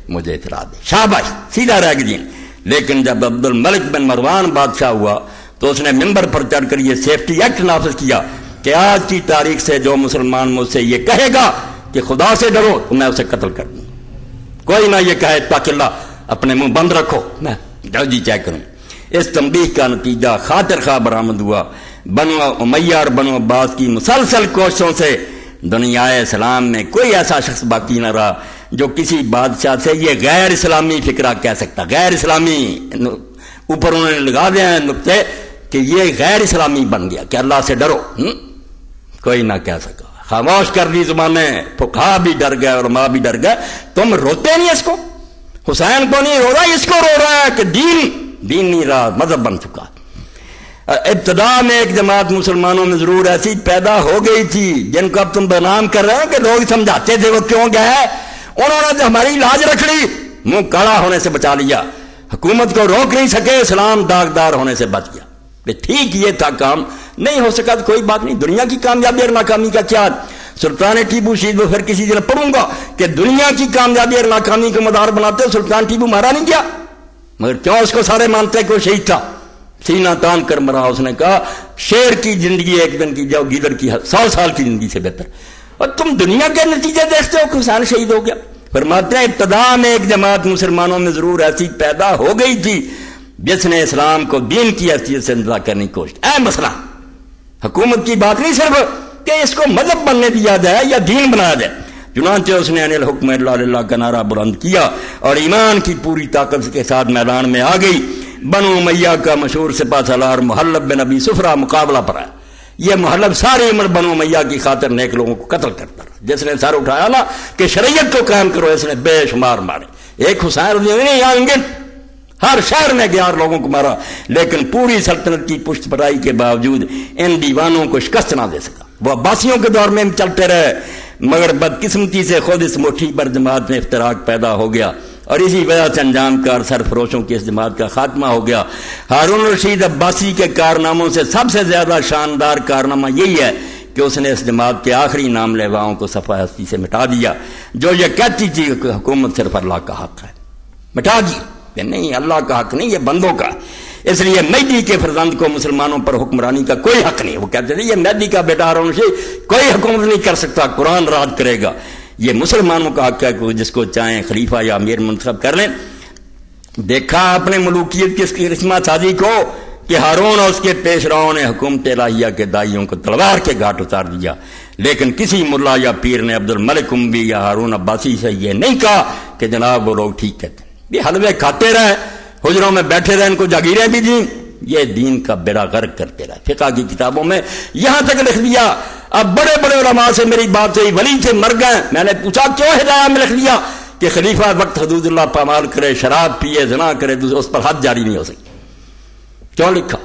مجھے اطلاع دے، شاباش، سیدھا رہ گیا۔ لیکن جب عبد الملک بن مروان بادشاہ ہوا تو اس نے ممبر پر چڑھ کر یہ سیفٹی ایکٹ نافذ کیا کہ آج کی تاریخ سے جو مسلمان مجھ سے یہ کہے گا کہ خدا سے ڈرو تو میں اسے قتل کر دوں، کوئی نہ یہ کہے اتق اللہ، اپنے منہ بند رکھو، میں جلدی چیک کروں۔ اس تنبیہ کا نتیجہ خاطر خواہ برآمد ہوا، بنو امیہ اور بنو عباس کی مسلسل کوششوں سے دنیا اسلام میں کوئی ایسا شخص باقی نہ رہا جو کسی بادشاہ سے یہ غیر اسلامی فکرہ کہہ سکتا، غیر اسلامی، اوپر انہوں نے لگا دیا ہے نقطے کہ یہ غیر اسلامی بن گیا کہ اللہ سے ڈرو، کوئی نہ کہہ سکا، خاموش کر دی زبانیں، فقہا بھی ڈر گئے، علماء بھی ڈر گئے۔ تم روتے نہیں اس کو، حسین کو نہیں رو رہا، اس کو رو رہا ہے کہ دین نہیں رہا، مذہب بن چکا۔ ابتدا میں ایک جماعت مسلمانوں میں ضرور ایسی پیدا ہو گئی تھی جن کو اب تم بدنام کر رہے ہیں کہ لوگ سمجھاتے تھے وہ کیوں گئے، انہوں نے تو ہماری لاج رکھ لی، منہ کاڑا ہونے سے بچا لیا، حکومت کو روک نہیں سکے، اسلام داغدار ہونے سے بچ گیا۔ ٹھیک یہ تھا کام، نہیں ہو سکا تو کوئی بات نہیں، دنیا کی کامیابی اور ناکامی کا کیا؟ سلطان ٹیپو شہید میں پھر کسی دن پڑھوں گا کہ دنیا کی کامیابی اور ناکامی کو مدار بناتے ہو سلطان ٹیپو مارا نہیں کیا، مگر کیوں اس کو سارے مانتے کہ وہ شہید تھا، سینہ تان کر مرا۔ اس نے کہا شیر کی زندگی ایک دن کی جاؤ گیدڑ کی 100 سال کی زندگی سے بہتر، اور تم دنیا کے نتیجے دیکھتے ہو کہ حسین شہید ہو گیا. فرماتے ہیں ابتدا میں ایک جماعت مسلمانوں میں ضرور ایسی پیدا ہو گئی تھی جس نے اسلام کو دین کی حیثیت سے انتظار کرنے کی کوشش. مسئلہ حکومت کی بات نہیں صرف کہ اس کو مذہب بننے دیا جائے یا دین بنایا جائے. چنانچہ اس نے انل حکم الا للہ کا نعرہ بلند کیا اور ایمان کی پوری طاقت کے ساتھ میدان میں آ گئی. بنو امیہ کا مشہور سپہ سالار محلب بن ابی صفرہ مقابلہ پر آیا. یہ محلب ساری عمر بنو امیہ کی خاطر نیک لوگوں کو قتل کرتا رہا. جس نے سر اٹھایا نا کہ شریعت کو قائم کرو, اس نے بے شمار مارے. ایک حسین رضی اللہ نہیں آئیں گے, ہر شہر میں 11 لوگوں کو مارا, لیکن پوری سلطنت کی پشت پرائی کے باوجود ان دیوانوں کو شکست نہ دے سکا. وہ عباسیوں کے دور میں چلتے رہے, مگر بدقسمتی سے خود اس مٹھی پر جماعت میں افتراق پیدا ہو گیا اور اسی وجہ سے انجام کار سرفروشوں کی اس جماعت کا خاتمہ ہو گیا. ہارون الرشید عباسی کے کارناموں سے سب سے زیادہ شاندار کارنامہ یہی ہے کہ اس نے اس جماعت کے آخری نام لیواؤں کو صفحہ ہستی سے مٹا دیا, جو یہ کہتی تھی کہ حکومت صرف اللہ کا حق ہے. مٹا دی کہ نہیں, اللہ کا حق نہیں, یہ بندوں کا. اس لیے مہدی کے فرزند کو مسلمانوں پر حکمرانی کا کوئی حق نہیں. وہ کہتے تھے یہ مہدی کا بیٹا ہارون الرشید کوئی حکومت نہیں کر سکتا, قرآن راج کرے گا. یہ مسلمانوں کا حق ہے کہ جس کو چاہیں خلیفہ یا امیر منتخب کر لیں. دیکھا اپنے ملوکیت کی اس کرشمہ سازی کو کہ ہارون اور اس کے پیشراؤں نے حکومت الہیہ کے دائیوں کو تلوار کے گھاٹ اتار دیا, لیکن کسی ملا یا پیر نے عبد الملک اموی یا ہارون عباسی سے یہ نہیں کہا کہ جناب وہ لوگ ٹھیک کہتے ہیں. یہ حلوے کھاتے رہے, حجروں میں بیٹھے رہے, ان کو جاگیریں بھی دیں, یہ دین کا بیڑا غرق کرتے رہے. فقہ کی کتابوں میں یہاں تک لکھ دیا. اب بڑے بڑے علماء سے میری بات ہوئی, ولی سے مر گئے. میں نے پوچھا کیوں ہدایہ میں لکھ دیا کہ خلیفہ وقت حدود اللہ پامال کرے, شراب پیے, زنا کرے, اس پر حد جاری نہیں ہو سکتی. کیوں لکھا؟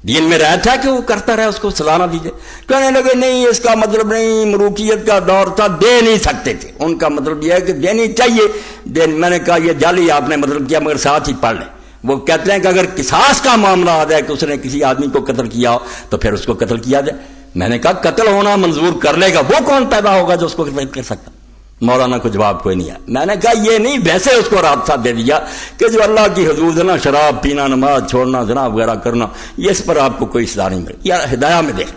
دین میں رہا تھا کہ وہ کرتا رہا, اس کو سزا نہ دیجیے. کہنے لگے نہیں, اس کا مطلب نہیں, ملوکیت کا دور تھا, دے نہیں سکتے تھے. ان کا مطلب یہ ہے کہ دینی چاہیے. میں نے کہا یہ جعلی آپ نے مطلب کیا, مگر ساتھ ہی پڑھ لیں. وہ کہتے ہیں کہ اگر قصاص کا معاملہ آ جائے کہ اس نے کسی آدمی کو قتل کیا ہو تو پھر اس کو قتل کیا جائے. میں نے کہا قتل ہونا منظور کر لے گا, وہ کون پیدا ہوگا جو اس کو قتل کر سکتا؟ مولانا کو جواب کوئی نہیں ہے. میں نے کہا یہ نہیں, ویسے اس کو رابطہ دے دیا کہ جو اللہ کی حدود ہے نا, شراب پینا, نماز چھوڑنا, زنا وغیرہ کرنا, یہ اس پر آپ کو کوئی سزا نہیں ملے. یا ہدایہ میں دیکھ,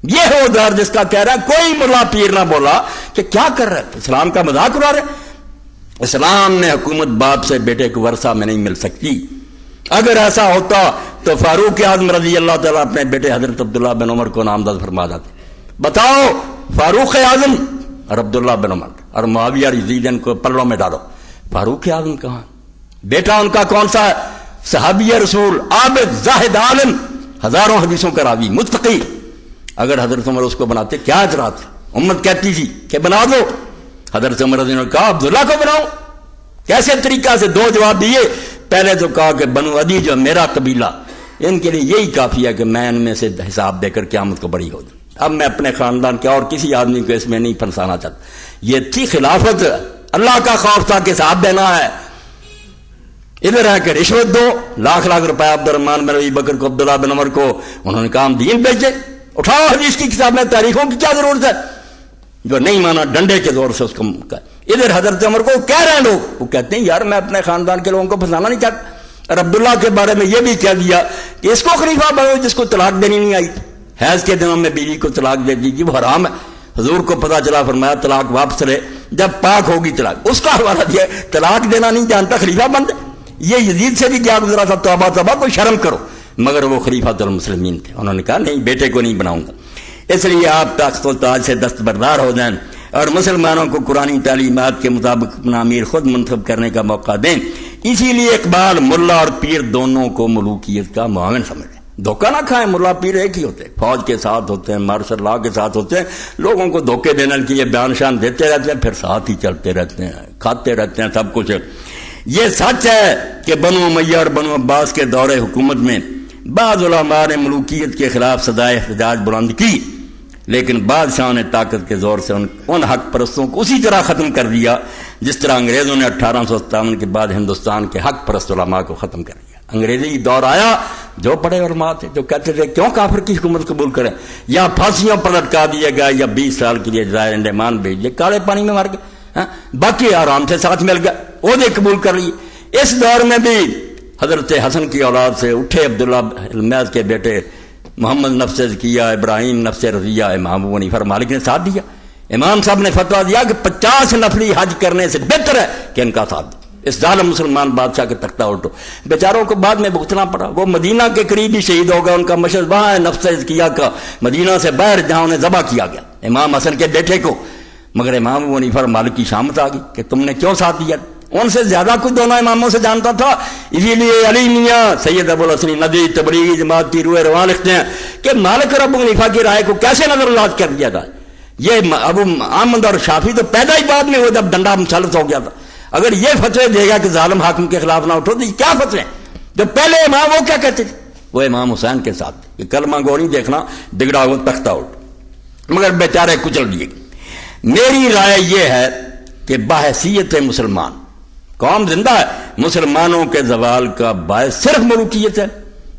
یہ ہو دار جس کا کہہ رہا ہے کوئی ملا پیر نہ بولا کہ کیا کر رہا ہے, اسلام کا مذاق اڑا رہے. اسلام نے حکومت باپ سے بیٹے کو ورثہ میں نہیں مل سکتی. اگر ایسا ہوتا تو فاروق اعظم رضی اللہ تعالیٰ اپنے بیٹے حضرت عبداللہ بن عمر کو نامزد فرما جاتے. بتاؤ, فاروق اعظم اور عبداللہ بن عمر اور معاویہ یزید ان کو پلوں میں ڈالو, فاروق اعظم کہاں؟ بیٹا ان کا کون سا ہے؟ صحابی رسول, عابد, زاہد, عالم, ہزاروں حدیثوں کا راوی, متقی. اگر حضرت عمر اس کو بناتے کیا اجرات تھا؟ امت کہتی تھی کہ بنا دو. حضرت عمر رضی اللہ عنہ نے کہا عبداللہ کو بناؤ. کیسے طریقہ سے؟ 2 جواب دیے. پہلے تو کہا کہ بنو عدی جو میرا قبیلہ, ان کے لیے یہی کافی ہے کہ میں ان میں سے حساب دے کر قیامت کو بری ہو جاؤں. اب میں اپنے خاندان کے اور کسی آدمی کو اس میں نہیں پھنسانا چاہتا. یہ تھی خلافت, اللہ کا خوف تھا کہ حساب دینا ہے. ادھر ہے کہ رشوت دو, لاکھ روپے عبد الرحمان بن ابی بکر کو, عبداللہ بن عمر کو. انہوں نے کہا ہم دین بیچے, اٹھاؤ حدیث کی کتاب میں, تاریخوں کی کیا ضرورت ہے؟ جو نہیں مانا ڈنڈے کے زور سے اس کو. ادھر حضرت عمر کو کہہ رہے ہیں لوگ, وہ کہتے ہیں یار میں اپنے خاندان کے لوگوں کو پھنسانا نہیں چاہتا. اور عبداللہ کے بارے میں یہ بھی کہہ دیا کہ اس کو خلیفہ بناؤ جس کو طلاق دینی نہیں آئی. حیض کے دنوں میں بیوی کو طلاق دے دیجیے, وہ حرام ہے. حضور کو پتا چلا, فرمایا طلاق واپس لے جب پاک ہوگی طلاق. اس کا حوالہ دیا, طلاق دینا نہیں جانتا, خلیفہ بن دے. یہ یزید سے بھی کیا گزرا تھا, توبہ کوئی شرم کرو. مگر وہ خلیفۃ المسلمین تھے, انہوں نے کہا نہیں بیٹے کو نہیں بناؤں گا. اس لیے آپ تخت و تاج سے دستبردار ہو جائیں اور مسلمانوں کو قرآنی تعلیمات کے مطابق اپنا امیر خود منتخب کرنے کا موقع دیں. اسی لیے اقبال ملا اور پیر دونوں کو ملوکیت کا معاون سمجھیں. دھوکہ نہ کھائیں, ملا پیر ایک ہی ہوتے ہیں, فوج کے ساتھ ہوتے ہیں, مارشل لا کے ساتھ ہوتے ہیں, لوگوں کو دھوکے دینے کے لیے بیان شان دیتے رہتے ہیں, پھر ساتھ ہی چلتے رہتے ہیں, کھاتے رہتے ہیں سب کچھ. یہ سچ ہے کہ بنو امیہ اور بنو عباس کے دور حکومت میں بعض علماء نے ملوکیت کے خلاف صدائے احتجاج بلند کی, لیکن بادشاہوں نے طاقت کے زور سے ان حق پرستوں کو اسی طرح ختم کر دیا جس طرح انگریزوں نے 1857 کے بعد ہندوستان کے حق پرست علماء کو ختم کر دیا. انگریزی دور آیا, جو بڑے علماء تھے جو کہتے تھے کیوں کافر کی حکومت قبول کریں, یا پھانسیوں پر لٹکا دیا گیا یا 20 سال کے لیے جزائر انڈمان بھیج دیے, کالے پانی میں مر گئے, باقی آرام سے ساتھ مل گئے, عہدے قبول کر لیے. اس دور میں بھی حضرت حسن کی اولاد سے اٹھے عبداللہ المیز کے بیٹے محمد نفس کیا، ابراہیم نفس رضیہ، امام ابو حنیفہ مالک نے ساتھ دیا. امام صاحب نے فتویٰ دیا کہ 50 نفلی حج کرنے سے بہتر ہے کہ ان کا ساتھ دو. اس ظالم مسلمان بادشاہ کے تختہ الٹو. بیچاروں کو بعد میں بھگتنا پڑا. وہ مدینہ کے قریب ہی شہید ہو گیا. ان کا مشہد وہاں ہے نفس ازکیہ کا، مدینہ سے باہر جہاں انہیں ذبح کیا گیا امام حسن کے بیٹے کو. مگر امام ابو حنیفہ مالک کی شامت آ گئی کہ تم نے کیوں ساتھ دیا. ان سے زیادہ کچھ دونوں اماموں سے جانتا تھا. اسی لیے علی میاں سید ابو الحسن ندوی تبریزی جماعت کی روح رواں لکھتے ہیں کہ مالک اور ابو حنیفہ کی رائے کو کیسے نظر انداز کر دیا جائے. یہ ابو احمد اور شافعی تو پیدا ہی بعد میں وہ جب ڈنڈا مسلط ہو گیا تھا. اگر یہ فتوے دے گا کہ ظالم حاکم کے خلاف نہ اٹھو تو یہ کیا فتوے ہیں؟ جو پہلے امام وہ کیا کہتے تھے؟ وہ امام حسین کے ساتھ تھے کہ کلمہ گو نہیں دیکھنا، بگڑا ہوا تختہ الٹ. مگر بیچارے کچل دیے. میری رائے یہ ہے کہ بحیثیت مسلمان قوم زندہ ہے. مسلمانوں کے زوال کا باعث صرف ملوکیت ہے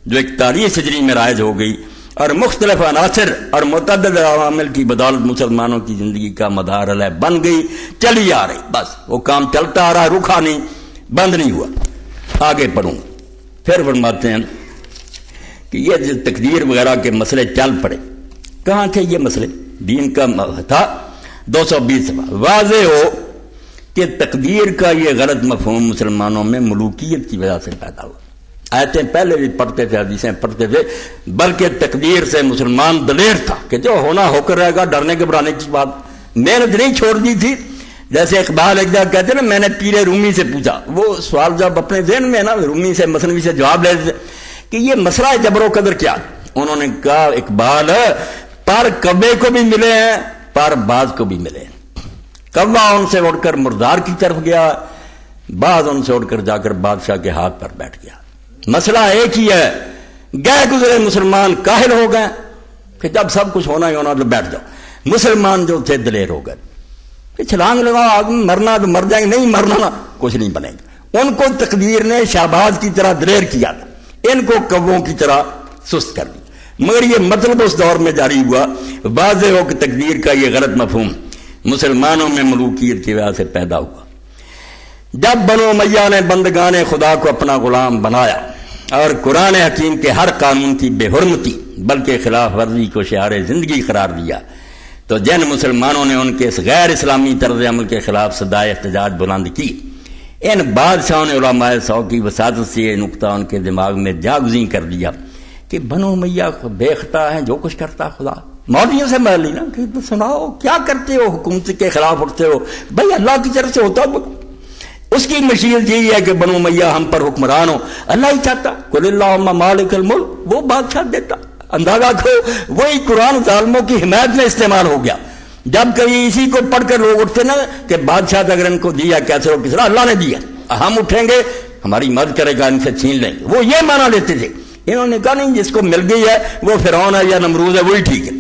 جو 41 ہجری میں رائج ہو گئی اور مختلف عناصر اور متعدد عوامل کی بدولت مسلمانوں کی زندگی کا مدار علیہ بن گئی، چلی آ رہی. بس وہ کام چلتا آ رہا ہے، رکا نہیں، بند نہیں ہوا. آگے پڑھوں گا. پھر فرماتے ہیں کہ یہ جو تقدیر وغیرہ کے مسئلے چل پڑے، کہاں تھے یہ مسئلے؟ دین کا تھا 220 صفحہ. واضح ہو کہ تقدیر کا یہ غلط مفہوم مسلمانوں میں ملوکیت کی وجہ سے پیدا ہوا. آیتیں پہلے بھی پڑھتے تھے، حدیثیں پڑھتے تھے، بلکہ تقدیر سے مسلمان دلیر تھا کہ جو ہونا ہو کر رہے گا، ڈرنے گھبرانے کی بات. محنت نہیں چھوڑ دی تھی. جیسے اقبال ایک جگہ کہتے ہیں نا، میں نے پیر رومی سے پوچھا. وہ سوال جب اپنے ذہن میں ہے نا، رومی سے مثنوی سے جواب لے دیتے کہ یہ مسئلہ جبر و قدر کیا. انہوں نے کہا اقبال پر کبے کو بھی ملے ہیں، پر باز کو بھی ملے ہیں. کوا ان سے اڑ کر مردار کی طرف گیا، باز ان سے اڑ کر جا کر بادشاہ کے ہاتھ پر بیٹھ گیا. مسئلہ ایک ہی ہے. گئے گزرے مسلمان کاہل ہو گئے کہ جب سب کچھ ہونا ہی ہونا تو بیٹھ جاؤ. مسلمان جو تھے دلیر ہو گئے کہ چھلانگ لگاؤ، آگ میں مرنا تو مر جائیں گے، نہیں مرنا نا کچھ نہیں بنے گا. ان کو تقدیر نے شہباز کی طرح دلیر کیا تھا، ان کو کووں کی طرح سست کر دی. مگر یہ مطلب اس دور میں جاری ہوا. واضح ہو کہ تقدیر کا یہ غلط مفہوم مسلمانوں میں ملوکیت کی وجہ سے پیدا ہوا. جب بنو امیہ نے بندگان خدا کو اپنا غلام بنایا اور قرآن حکیم کے ہر قانون کی بے حرمتی بلکہ خلاف ورزی کو شعار زندگی قرار دیا، تو جن مسلمانوں نے ان کے اس غیر اسلامی طرز عمل کے خلاف صدائے احتجاج بلند کی، ان بادشاہوں نے علماء سو کی وساطت سے یہ نقطہ ان کے دماغ میں جاگزیں کر دیا کہ بنو امیہ بے خطا ہیں، جو کچھ کرتا خدا. مولویوں سے مال لی نا کہ سناؤ کیا کرتے ہو، حکومت کے خلاف اٹھتے ہو. بھائی اللہ کی طرف سے ہوتا اس کی مشیت یہی ہے کہ بنو امیہ ہم پر حکمران ہو. اللہ ہی چاہتا قل اللہم مالک الملک، وہ بادشاہ دیتا. اندازہ کرو وہی قرآن ظالموں کی حمایت میں استعمال ہو گیا. جب کبھی اسی کو پڑھ کر لوگ اٹھتے نا کہ بادشاہ اگر ان کو دیا کیسے ہو، کس طرح اللہ نے دیا، ہم اٹھیں گے ہماری مدد کرے گا، ان سے چھین لیں گے. وہ یہ مانا لیتے تھے. انہوں نے کہا نہیں، جس کو مل گئی ہے وہ فرعون ہے یا نمرود ہے، وہی ٹھیک ہے.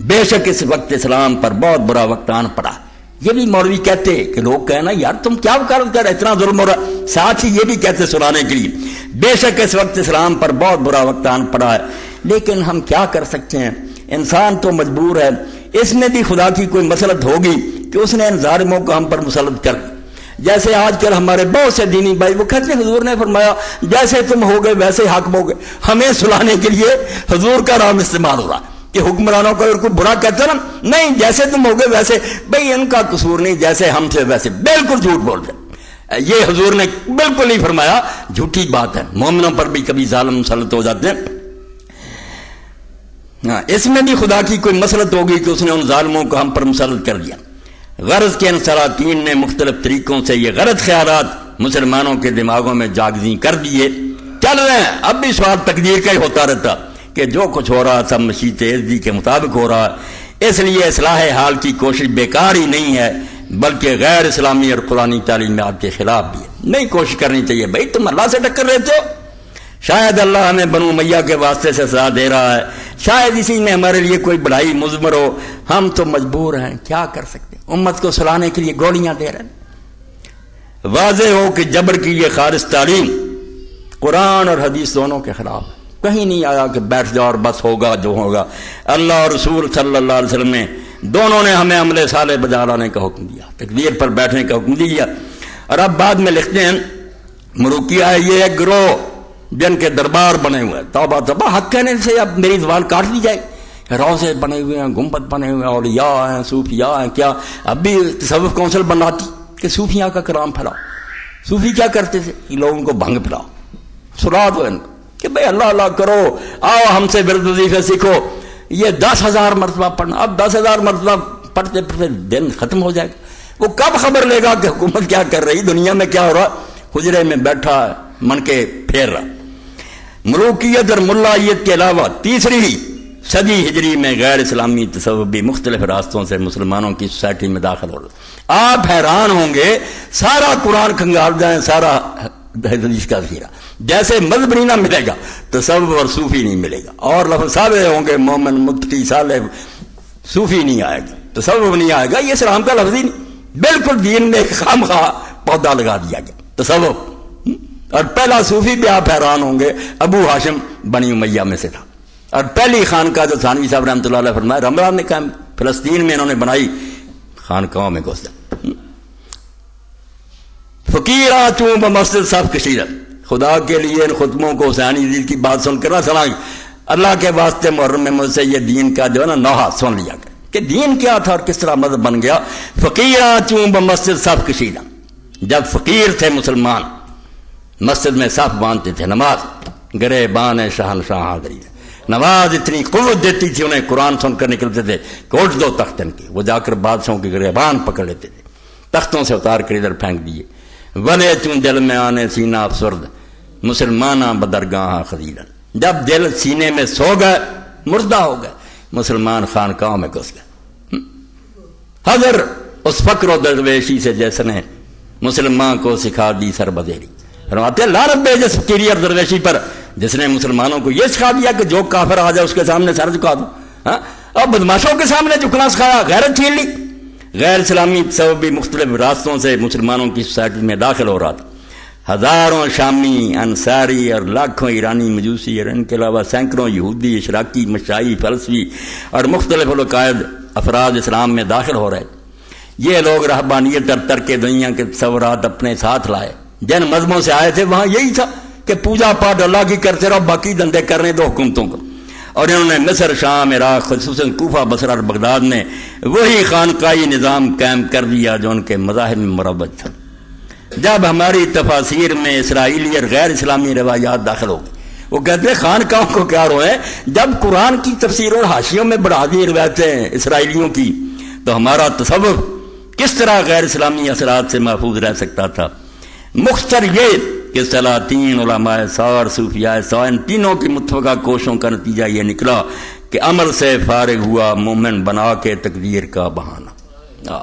بے شک اس وقت اسلام پر بہت برا وقت آن پڑا. یہ بھی مولوی کہتے کہ لوگ کہنا یار تم کیا وکالت کر رہے، اتنا ظلم ہو رہا. ساتھ ہی یہ بھی کہتے سنانے کے لیے بے شک اس وقت اسلام پر بہت برا وقت آن پڑا ہے، لیکن ہم کیا کر سکتے ہیں، انسان تو مجبور ہے. اس میں بھی خدا کی کوئی مسلط ہوگی کہ اس نے ان ظالموں کو ہم پر مسلط کر. جیسے آج کل ہمارے بہت سے دینی بھائی وہ کہتے ہیں حضور نے فرمایا جیسے تم ہو گئے ویسے حاکم ہو گئے. ہمیں سلانے کے لیے حضور کا نام استعمال ہو رہا کہ حکمرانوں کو کوئی برا کہتے نا، نہیں جیسے تم ہو گئے ویسے. بھئی ان کا قصور نہیں، جیسے ہم سے ویسے. بالکل جھوٹ بول رہے. یہ حضور نے بالکل نہیں فرمایا، جھوٹی بات ہے. مومنوں پر بھی کبھی ظالم مسلط ہو جاتے ہیں. اس میں بھی خدا کی کوئی مسلط ہوگی کہ اس نے ان ظالموں کو ہم پر مسلط کر دیا. غرض کے ان سلاطین نے مختلف طریقوں سے یہ غلط خیالات مسلمانوں کے دماغوں میں جاگزیں کر دیے. چل رہے ہیں. اب بھی سوال تقدیر کا ہی ہوتا رہتا کہ جو کچھ ہو رہا سب مشیت عزی کے مطابق ہو رہا. اس لیے اصلاح حال کی کوشش بیکار ہی نہیں ہے، بلکہ غیر اسلامی اور قرآنی تعلیمات کے خلاف بھی ہے. نہیں کوشش کرنی چاہیے. بھائی تم اللہ سے ٹکر رہتے ہو. شاید اللہ ہمیں بنو امیہ کے واسطے سے سزا دے رہا ہے، شاید اسی میں ہمارے لیے کوئی بڑائی مضمر ہو. ہم تو مجبور ہیں، کیا کر سکتے ہیں. امت کو سلانے کے لیے گولیاں دے رہے ہیں. واضح ہو کہ جبر کی یہ خالص تعلیم قرآن اور حدیث دونوں کے خلاف ہے. کہیں نہیں آیا کہ بیٹھ جاؤ اور بس ہوگا جو ہوگا. اللہ اور رسول صلی اللہ علیہ وسلم نے دونوں نے ہمیں عمل صالح بجا لانے کا حکم دیا، تقدیر پر بیٹھنے کا حکم دیا. اور اب بعد میں لکھتے ہیں مروکیہ ہے یہ ایک گروہ جن کے دربار بنے ہوئے ہیں، توبہ توبہ، حق کہنے سے اب میری زبان کاٹ دی جائے، روضے بنے ہوئے ہیں، گنبد بنے ہوئے ہیں، اولیاء ہیں، صوفیاء ہیں، کیا اب بھی تصوف کونسل بناتی کہ صوفیاء کا کلام پھیلاؤ؟ صوفی کیا کرتے تھے کہ لوگوں کو بھنگ پھیلاؤ، سلا دو ان کو کہ بھائی اللہ اللہ کرو، آؤ ہم سے ورد وظیفے سیکھو، یہ 10,000 مرتبہ پڑھنا، اب 10,000 مرتبہ پڑھتے پڑھتے دن ختم ہو جائے گا، وہ کب خبر لے گا کہ حکومت کیا کر رہی، دنیا میں کیا ہو رہا، حجرے میں بیٹھا من کے پھیر رہا۔ ملوکیت اور ملائیت کے علاوہ تیسری صدی ہجری میں غیر اسلامی تصوف بھی مختلف راستوں سے مسلمانوں کی سوسائٹی میں داخل ہو رہا۔ آپ حیران ہوں گے، سارا قرآن کھنگال جائیں، سارا حدیث کا ذخیرہ، جیسے مذہب نہیں نہ ملے گا تصوف اور صوفی نہیں ملے گا، اور لفظ صالح ہوں گے، مومن متقی صالح، صوفی نہیں آئے گا، تصوف نہیں آئے گا، یہ اسلام کا لفظ ہی نہیں، بالکل دین میں خام خواہ پودا لگا دیا گیا تصوف۔ اور پہلا صوفی بھی آپ حیران ہوں گے ابو ہاشم بنی امیہ میں سے تھا، اور پہلی خانقاہ جو تھانوی صاحب رحمۃ اللہ علیہ فرمایا رمضان نے کہا فلسطین میں انہوں نے بنائی، خانقاہوں میں گھس گئے۔ فقیرہ چوں بمسجد سب کشیرت، خدا کے لیے ان خطبوں کو حسینی دین کی بات سن کر نہ سنائیں، اللہ کے واسطے محرم میں مجھ سے یہ دین کا جو ہے نا نوحہ سن لیا گیا کہ دین کیا تھا اور کس طرح مذہب بن گیا۔ فقیرہ چوں بمسجد سب کشیرہ، جب فقیر تھے مسلمان مسجد میں صف باندھتے تھے، نماز گرے بان شہنشاہ حاضری، نماز اتنی قوت دیتی تھی انہیں، قرآن سن کر نکلتے تھے کہ اٹھ دو تخت ان کے، وہ جا کر بادشاہوں کے گریبان پکڑ لیتے تھے، تختوں سے اتار کر ادھر پھینک دیے۔ ولے چوں دل میں آنے سینہ افسرد، مسلمانہ بدرگاہ خزیلن، جب دل سینے میں سو گئے مردہ ہو گئے، مسلمان خانقاہوں میں گھس گئے۔ حضر اس فقر و درویشی سے جس نے مسلمان کو سکھا دی سر بدیری، فرماتے ہیں لعنت بھیجے فقیری اور درویشی پر جس نے مسلمانوں کو یہ سکھا دیا کہ جو کافر آ جائے اس کے سامنے سر جھکا دو، اور بدماشوں کے سامنے جھکنا سکھایا، غیرت چھین لی۔ غیر اسلامی تصوف بھی مختلف راستوں سے مسلمانوں کی سوسائٹی میں داخل ہو رہا تھا۔ ہزاروں شامی، انصاری اور لاکھوں ایرانی مجوسی اور ان کے علاوہ سینکڑوں یہودی، اشراقی، مشائی، فلسفی اور مختلف العقائد افراد اسلام میں داخل ہو رہے تھے۔ یہ لوگ رہبانیت اور ترک دنیا کے تصورات اپنے ساتھ لائے، جن مذہبوں سے آئے تھے وہاں یہی تھا کہ پوجا پاٹ اللہ کی کرتے رہو، باقی دندے کرنے دو حکومتوں کو۔ اور انہوں نے مصر، شام، عراق، خصوصاً کوفہ، بصرہ اور بغداد میں وہی خانقاہی نظام قائم کر دیا جو ان کے مذاہب میں مروج تھا۔ جب ہماری تفاسیر میں اسرائیلی اور غیر اسلامی روایات داخل ہو گئی، وہ کہتے ہیں خانقاہوں کو کیا روئے، جب قرآن کی تفسیر اور حاشیوں میں بڑھا دی روایتیں اسرائیلیوں کی، تو ہمارا تصور کس طرح غیر اسلامی اثرات سے محفوظ رہ سکتا تھا۔ مختصر یہ کہ سلاطین، علماء سار، صوفیاء سار، ان تینوں کی متفقہ کوششوں کا نتیجہ یہ نکلا کہ عمل سے فارغ ہوا مومن بنا کے تقدیر کا بہانہ،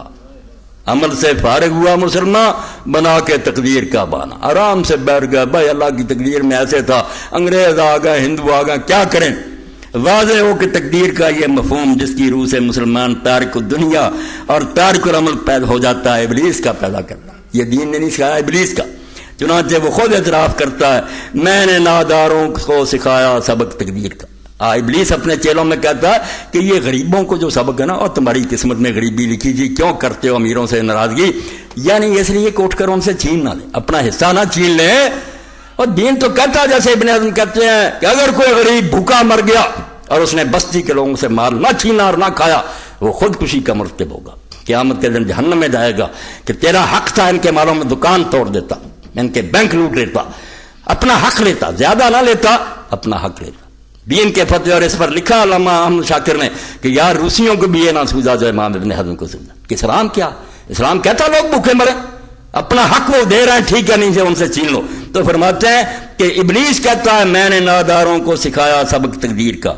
عمل سے فارغ ہوا مسلمان بنا کے تقدیر کا بہانہ، آرام سے بیٹھ گیا، بھائی اللہ کی تقدیر میں ایسے تھا، انگریز آ گئے، ہندو آ گئے، کیا کریں۔ واضح ہو کہ تقدیر کا یہ مفہوم جس کی روح سے مسلمان تارک الدنیا اور تارک العمل پیدا ہو جاتا ہے، ابلیس کا پیدا کرنا، یہ دین نے نہیں سکھایا، ابلیس کا۔ چنانچہ وہ خود اعتراف کرتا ہے میں نے ناداروں کو سکھایا سبق تقدیر کا۔ ابلیس اپنے چیلوں میں کہتا ہے کہ یہ غریبوں کو جو سبق ہے نا، اور تمہاری قسمت میں غریبی لکھی جی، کیوں کرتے ہو امیروں سے ناراضگی، یعنی اس لیے کہ اٹھ کر ان سے چھین نہ لیں، اپنا حصہ نہ چھین لیں۔ اور دین تو کہتا ہے، جیسے ابن حزم کہتے ہیں کہ اگر کوئی غریب بھوکا مر گیا اور اس نے بستی کے لوگوں سے مال نہ چھینا اور نہ کھایا، وہ خودکشی کا مرتکب ہوگا، قیامت کے دن جہنم میں جائے گا کہ تیرا حق تھا، ان کے مالوں میں دکان توڑ دیتا، ان کے بینک لوٹ لیتا، اپنا حق لیتا، زیادہ نہ لیتا، اپنا حق لیتا۔ دین کے فتوے اور اس پر لکھا علامہ احمد شاکر نے کہ یار روسیوں کو بھی یہ نہ سوجا جو امام ابن حزم کو سوجا کہ اسلام کیا، اسلام کہتا لوگ بھوکے مرے، اپنا حق وہ دے رہے ہیں، ٹھیک ہے، نہیں سے ان سے چھین لو۔ تو فرماتے ہیں کہ ابلیس کہتا ہے میں نے ناداروں کو سکھایا سبق تقدیر کا۔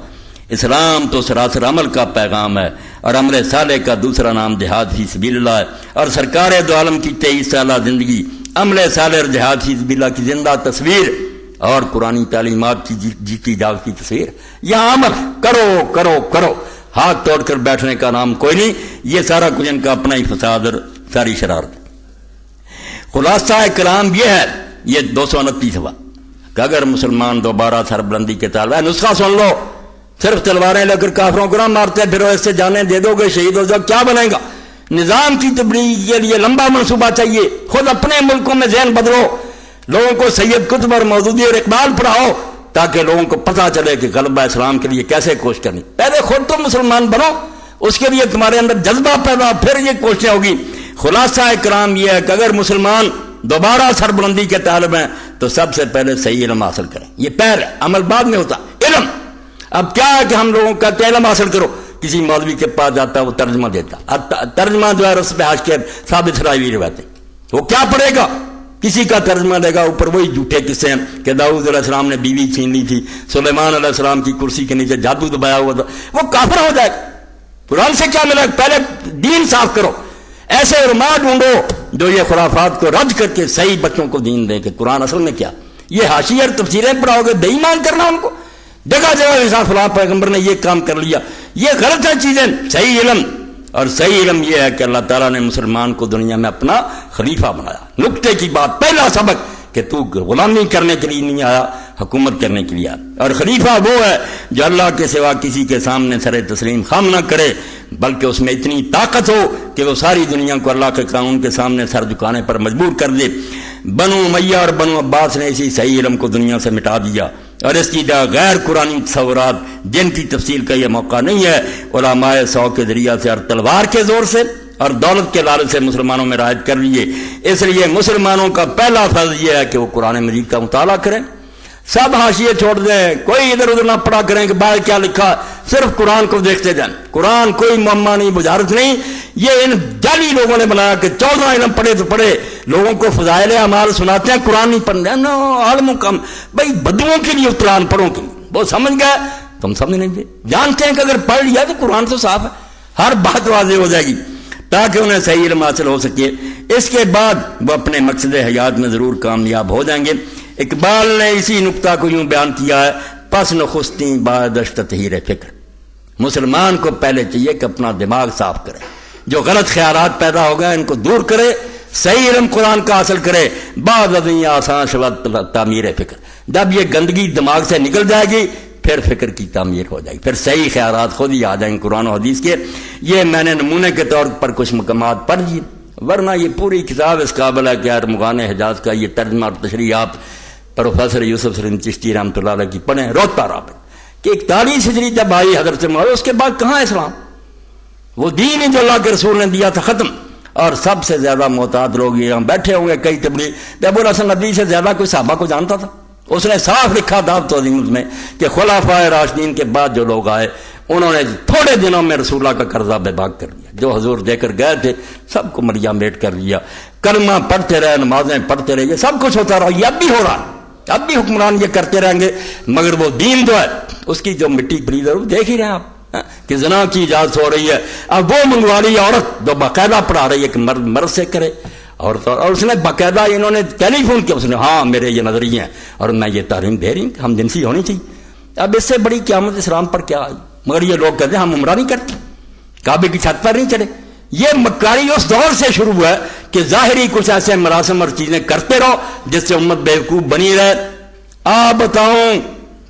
اسلام تو سراسر عمل کا پیغام ہے، اور عمل صالح کا دوسرا نام جہاد فی سبیل اللہ ہے، اور سرکار دو عالم کی 23 سالہ زندگی عمل صالح اور جہاد فی سبیل اللہ کی زندہ تصویر اور قرآنی تعلیمات کی جیتی جاگتی تصویر۔ یہاں عمل کرو کرو کرو، ہاتھ توڑ کر بیٹھنے کا نام کوئی نہیں۔ یہ سارا کچھ ان کا اپنا ہی فساد اور ساری شرارت۔ خلاصہ کلام یہ ہے، یہ 229 ہوا کہ اگر مسلمان دوبارہ سربلندی کے طالب ہے، نسخہ سن لو، صرف تلواریں لے کر کافروں کو نہ مارتے پھرو، اس سے جانیں دے دو گے، شہید ہو جاؤ، کیا بنے گا؟ نظام کی تبلیغ کے لیے لمبا منصوبہ چاہیے، خود اپنے ملکوں میں ذہن بدلو، لوگوں کو سید قطب اور مودودی اور اقبال پڑھاؤ تاکہ لوگوں کو پتہ چلے کہ غلبہ اسلام کے لیے کیسے کوشش کرنی. پہلے خود تو مسلمان بنو, اس کے لیے تمہارے اندر جذبہ پیدا, پھر یہ کوششیں ہوگی. خلاصہ کرام یہ ہے کہ اگر مسلمان دوبارہ سربلندی کے طالب ہیں تو سب سے پہلے صحیح علم حاصل کریں. یہ پہل ہے, عمل بعد میں ہوتا. علم اب کیا ہے کہ ہم لوگوں کا علم حاصل کرو, کسی مولوی کے پاس جاتا وہ ترجمہ دیتا, ترجمہ جو ہے رسم حاج کے ثابت راوی روایتیں, وہ کیا پڑھے گا, کسی کا ترجمہ دے گا, اوپر وہی جھوٹے قصے ہیں کہ داؤد علیہ السلام نے بیوی چھین لی تھی, سلیمان علیہ السلام کی کرسی کے نیچے جادو دبایا ہوا تھا, وہ کافر ہو جائے گا. قرآن سے کیا ملے گا؟ پہلے دین صاف کرو. ایسے علماء ڈھونڈو جو یہ خرافات کو رد کر کے صحیح بچوں کو دین دیں کہ قرآن اصل میں کیا. یہ حاشیہ اور تفسیریں پڑھاؤ گے, بے ایمان کرنا ان کو. جگہ جگہ ایسا فلاں پیغمبر نے یہ کام کر لیا, یہ غلط ہے چیزیں. صحیح علم, اور صحیح علم یہ ہے کہ اللہ تعالیٰ نے مسلمان کو دنیا میں اپنا خلیفہ بنایا. نقطے کی بات, پہلا سبق کہ تو غلامی کرنے کے لیے نہیں آیا, حکومت کرنے کے لیے آیا. اور خلیفہ وہ ہے جو اللہ کے سوا کسی کے سامنے سر تسلیم خم نہ کرے, بلکہ اس میں اتنی طاقت ہو کہ وہ ساری دنیا کو اللہ کے قانون کے سامنے سر جھکانے پر مجبور کر دے. بنو امیہ اور بنو عباس نے اسی صحیح علم کو دنیا سے مٹا دیا, اور اس کی غیر قرآنی تصورات جن کی تفصیل کا یہ موقع نہیں ہے, علماء سو کے ذریعہ سے اور تلوار کے زور سے اور دولت کے لالچ سے مسلمانوں میں رائج کر لیے. اس لیے مسلمانوں کا پہلا فرض یہ ہے کہ وہ قرآن مجید کا مطالعہ کریں, سب حاشیے چھوڑ دیں, کوئی ادھر ادھر نہ پڑھا کریں کہ باہر کیا لکھا, صرف قرآن کو دیکھتے جائیں. قرآن کوئی معمہ نہیں, بجارت نہیں, یہ ان جعلی لوگوں نے بنایا کہ 14 علم پڑھے تو پڑھے, لوگوں کو فضائل اعمال سناتے ہیں, قرآن نہیں پڑھتے. نو عالموں کا بھائی بدوؤں کے لیے اترا, ان پڑھوں کے لیے. وہ سمجھ گئے, تم سمجھ نہیں گے, جانتے ہیں کہ اگر پڑھ لیا تو قرآن تو صاف ہے, ہر بات واضح ہو جائے گی تاکہ انہیں صحیح علم حاصل ہو سکے. اس کے بعد وہ اپنے مقصد حیات میں ضرور کامیاب ہو جائیں گے. اقبال نے اسی نقطہ کو یوں بیان کیا ہے, پس نخستیں بادشت تطہیر فکر. مسلمان کو پہلے چاہیے کہ اپنا دماغ صاف کرے, جو غلط خیالات پیدا ہو گئے ان کو دور کرے, صحیح علم قرآن کا حاصل کرے. بعد ازیں آسان شود تعمیر فکر, جب یہ گندگی دماغ سے نکل جائے گی پھر فکر کی تعمیر ہو جائے گی, پھر صحیح خیالات خود ہی آ جائیں گے قرآن و حدیث کے. یہ میں نے نمونے کے طور پر کچھ مقامات پڑھ دیے, ورنہ یہ پوری کتاب اس قابل ہے کہ ارمغان حجاز کا یہ ترجمہ اور تشریح آپ پروفیسر یوسف سلیم چشتی رحمۃ اللہ علیہ کی پڑھیں, روتا رابط کہ 41 ہجری جب آئی حضرت محمد, اس کے بعد کہاں اسلام, وہ دین ہی جو اللہ کے رسول نے دیا تھا ختم. اور سب سے زیادہ محتاط لوگ یہاں بیٹھے ہوں گے کئی تبلیغ, ابو الحسن ندوی سے زیادہ کوئی صحابہ کو جانتا تھا. اس نے صاف لکھا دعوت عظیمت میں کہ خلفائے راشدین کے بعد جو لوگ آئے انہوں نے تھوڑے دنوں میں رسول اللہ کا قرضہ بے باک کر دیا. جو حضور دے کر گئے تھے سب کو مریا میٹ کر دیا, کلمہ پڑھتے رہے, نمازیں پڑھتے رہے, یہ سب کچھ ہوتا رہا. یہ اب بھی ہو رہا, اب بھی حکمران یہ کرتے رہیں گے, مگر وہ دین جو ہے اس کی جو مٹی پلیز ہے وہ دیکھ ہی رہے ہیں آپ کہ زنا کی اجازت ہو رہی ہے. اب وہ منگوا رہی ہے عورت جو باقاعدہ پڑھا رہی ہے کہ مرد سے کرے, اور اس نے باقاعدہ انہوں نے ٹیلی فون کیا, اس نے ہاں میرے یہ نظریے ہیں اور میں یہ تعلیم دے رہی ہوں کہ ہم جنسی ہونی چاہیے. اب اس سے بڑی قیامت اسلام پر کیا آئی, مگر یہ لوگ کہتے ہیں ہم عمرہ نہیں کرتے, کعبے کی چھت پر نہیں چڑھے. یہ مکاری اس دور سے شروع ہوا ہے کہ ظاہری کچھ ایسے مراسم اور چیزیں کرتے رہو جس سے امت بیوقوف بنی رہے. آ بتاؤں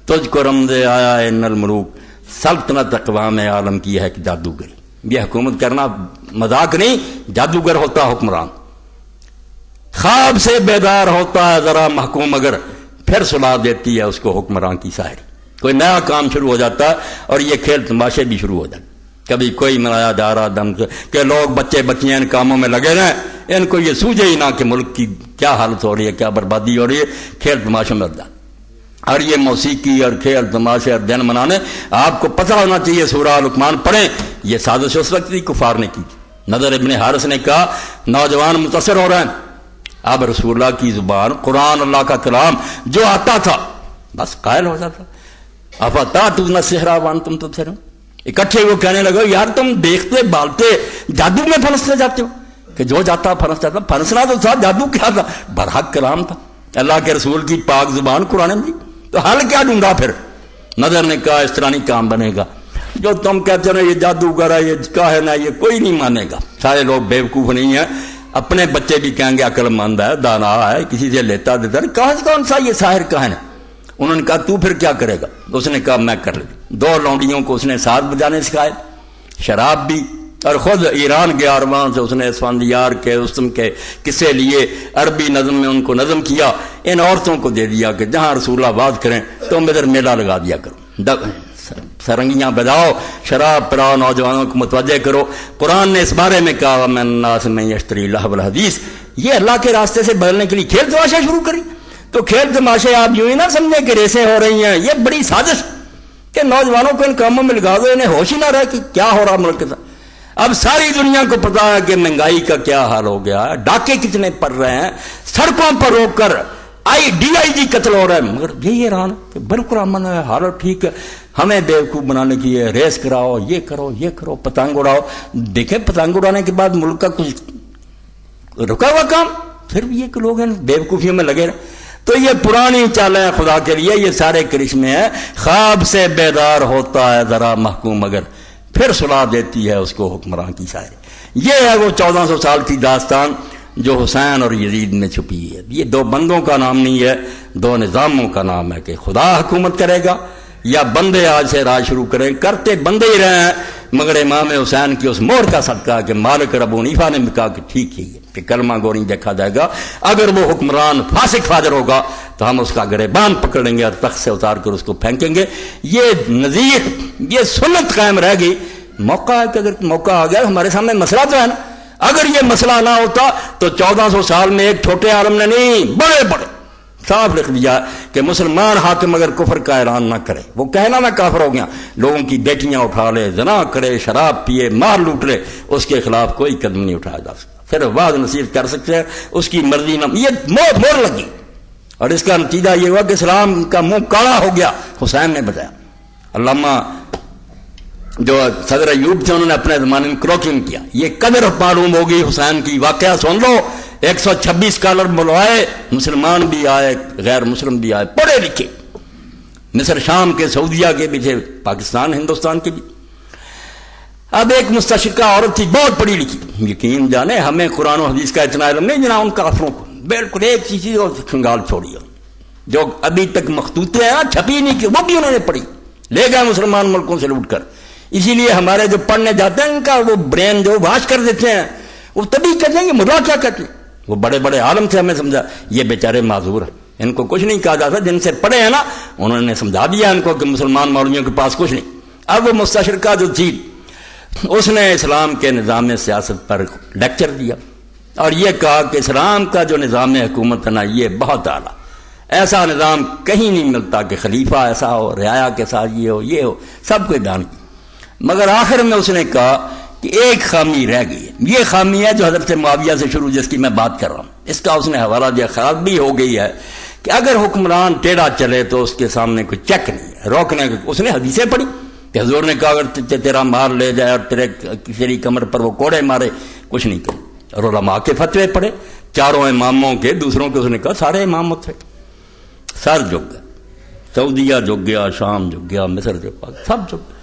تجھ کو رمز آیا ان الملوک, سلطنت اقوام عالم کی ہے کہ جادوگری. یہ حکومت کرنا مذاق نہیں, جادوگر ہوتا حکمران, خواب سے بیدار ہوتا ہے ذرا محکوم, اگر پھر سلا دیتی ہے اس کو حکمران کی شاعری. کوئی نیا کام شروع ہو جاتا ہے اور یہ کھیل تماشے بھی شروع ہو جاتے. کبھی کوئی منایا جا رہا دم سے کہ لوگ بچے بچیاں ان کاموں میں لگے رہے, ان کو یہ سوجے ہی نہ کہ ملک کی کیا حالت ہو رہی ہے, کیا بربادی ہو رہی ہے, کھیل تماشے میں لگ. اور یہ موسیقی اور کھیل تماشے اور دن منانے, آپ کو پتہ ہونا چاہیے سورہ لقمان پڑھیں, یہ سازش اس وقت بھی کفار نے کی. نضر ابن حارث نے کہا نوجوان متاثر ہو رہے ہیں, اب رسول اللہ کی زبان قرآن اللہ کا کلام جو آتا تھا بس قائل ہو جاتا. افتاتون السحر وانتم تبصرون, اکٹھے وہ کہنے لگے یار تم دیکھتے بالتے جادو میں پھنستے جاتے ہو, کہ جو جاتا پھنس جاتا. پھنسنا تو تھا, جادو کیا تھا, برحق کلام تھا اللہ کے رسول کی پاک زبان قرآن دی, تو حل کیا ڈھونڈا پھر. نظر نے کہا اس طرح نہیں کام بنے گا, جو تم کہتے ہو یہ جادوگر ہے, یہ کاہن ہے, یہ کوئی نہیں مانے گا. سارے لوگ بیوقوف نہیں ہیں, اپنے بچے بھی کہیں گے عقل مند ہے, دانا ہے, کسی سے لیتا دیتا نہیں. کون سا یہ ساحر کاہن ہے. انہوں نے کہا تو پھر کیا کرے گا. اس نے کہا میں کر لوں. 2 لونڈیوں کو اس نے ساز بجانے سکھائے, شراب بھی, اور خود ایران گیا اور وہاں سے اس نے اسفندیار کے رستم کے قصے لیے, عربی نظم میں ان کو نظم کیا. ان عورتوں کو دے دیا کہ جہاں رسول اللہ بات کریں تم ادھر میلہ لگا دیا کرو، سرنگیاں بجاؤ، شراب پلاؤ، نوجوانوں کو متوجہ کرو۔ قرآن نے اس بارے میں کہا وَمِنَ النَّاسِ مَن يَشْتَرِي اللَّهَوَ وَالْحَدِيثَ، یہ اللہ کے راستے سے بدلنے کے لیے کھیل تماشا شروع کری۔ تو کھیل تماشے آپ یوں ہی نہ سمجھیں کہ ریسیں ہو رہی ہیں، یہ بڑی سازش کہ نوجوانوں کو ان کاموں میں لگا دو، انہیں ہوش ہی نہ رہے کہ کیا ہو رہا ملک کے ساتھ۔ اب ساری دنیا کو پتا ہے کہ مہنگائی کا کیا حال ہو گیا ہے، ڈاکے کتنے پڑ رہے ہیں، سڑکوں پر روک کر DIG قتل ہو رہا ہے، مگر یہی ایران کہ بالکل امن ہے، حالت ٹھیک ہے، ہمیں بیوقوف بنانے کی ہے، ریس کراؤ، یہ کرو یہ کرو، پتنگ اڑاؤ۔ دیکھیں پتنگ اڑانے کے بعد ملک کا کچھ رکا ہوا کام، پھر بھی یہ کہ لوگ ہیں بیوقوفیوں میں لگے رہے۔ تو یہ پرانی چالیں ہیں خدا کے لیے، یہ سارے کرشمے ہیں۔ خواب سے بیدار ہوتا ہے ذرا محکوم مگر پھر صلاح دیتی ہے اس کو حکمران کی سائے۔ یہ ہے وہ 1400 سال کی داستان جو حسین اور یزید میں چھپی ہے۔ یہ دو بندوں کا نام نہیں ہے، دو نظاموں کا نام ہے کہ خدا حکومت کرے گا یا بندے آج سے راج شروع کریں، کرتے بندے ہی رہے ہیں۔ مگر امام حسین کی اس مہر کا صدقہ کہ مالک اور ابو حنیفہ نے بھی کہا کہ ٹھیک ہی ہے کہ کلمہ گو نہیں دیکھا جائے گا، اگر وہ حکمران فاسق فاجر ہوگا تو ہم اس کا گریبان پکڑ لیں گے اور تخت سے اتار کر اس کو پھینکیں گے۔ یہ نظیر، یہ سنت قائم رہ گئی۔ موقع ہے کہ اگر موقع آ گیا ہمارے سامنے مسئلہ تو ہے نا، اگر یہ مسئلہ نہ ہوتا تو 1400 سال میں ایک چھوٹے عالم نے نہیں، بڑے بڑے صاف لکھ دیا کہ مسلمان حاکم اگر کفر کا اعلان نہ کرے، وہ کہنا میں کافر ہو گیا، لوگوں کی بیٹیاں اٹھا لے، زنا کرے، شراب پیے، مار لوٹ لے، اس کے خلاف کوئی قدم نہیں اٹھایا جا سکتا۔ پھر وعد نصیحت کر سکتے ہیں، اس کی مرضی نہ، یہ موت مور لگی اور اس کا نتیجہ یہ ہوا کہ اسلام کا منہ کالا ہو گیا۔ حسین نے بتایا، علامہ جو صدر ایوب تھے انہوں نے اپنے زمانے میں کروکنگ کیا، یہ قدر معلوم ہوگی حسین کی۔ واقعہ سن لو، 126 اسکالر بلوائے، مسلمان بھی آئے، غیر مسلم بھی آئے، پڑھے لکھے، مصر شام کے، سعودیہ کے بھی تھے، پاکستان ہندوستان کے بھی۔ اب ایک مستشرقہ عورت تھی بہت پڑھی لکھی، یقین جانے ہمیں قرآن و حدیث کا اتنا علم نہیں جنا ان کافروں کو، بالکل ایک چیز اور کھنگال چھوڑی، جو ابھی تک مخطوطے ہیں چھپی نہیں کی، وہ بھی انہوں نے پڑھی، لے گئے مسلمان ملکوں سے لوٹ کر۔ اسی لیے ہمارے جو پڑھنے جاتے ہیں ان کا وہ برین جو واش کر دیتے ہیں، وہ تبھی کہتے ہیں کہ ملا کیا کہتے ہیں۔ وہ بڑے بڑے عالم سے ہمیں سمجھا یہ بیچارے معذور ہیں، ان کو کچھ نہیں کہا جاتا، جن سے پڑھے ہیں نا انہوں نے سمجھا دیا ان کو کہ مسلمان مولویوں کے پاس کچھ نہیں۔ اب وہ مستشرقہ جو تھی اس نے اسلام کے نظام سیاست پر لیکچر دیا اور یہ کہا کہ اسلام کا جو نظام حکومت ہے نا یہ بہت اعلیٰ، ایسا نظام کہیں نہیں ملتا کہ خلیفہ ایسا ہو، رعایا کے ساتھ یہ ہو یہ ہو، سب کو بیان کی۔ مگر آخر میں اس نے کہا کہ ایک خامی رہ گئی ہے، یہ خامی ہے جو حضرت معاویہ سے شروع جس کی میں بات کر رہا ہوں، اس کا اس نے حوالہ دیا، خراب بھی ہو گئی ہے کہ اگر حکمران ٹیڑھا چلے تو اس کے سامنے کوئی چیک نہیں ہے روکنے کا۔ اس نے حدیثیں پڑھی کہ حضور نے کہا اگر تیرا مار لے جائے اور تیری کمر پر وہ کوڑے مارے کچھ نہیں کرے، اور علماء کے فتوے پڑھے چاروں اماموں کے، دوسروں کے، اس نے کہا سارے امام تھے، سر جھک گیا، سعودیہ جھک گیا، شام جھک گیا، مصر جھک گیا، سب جھک گیا،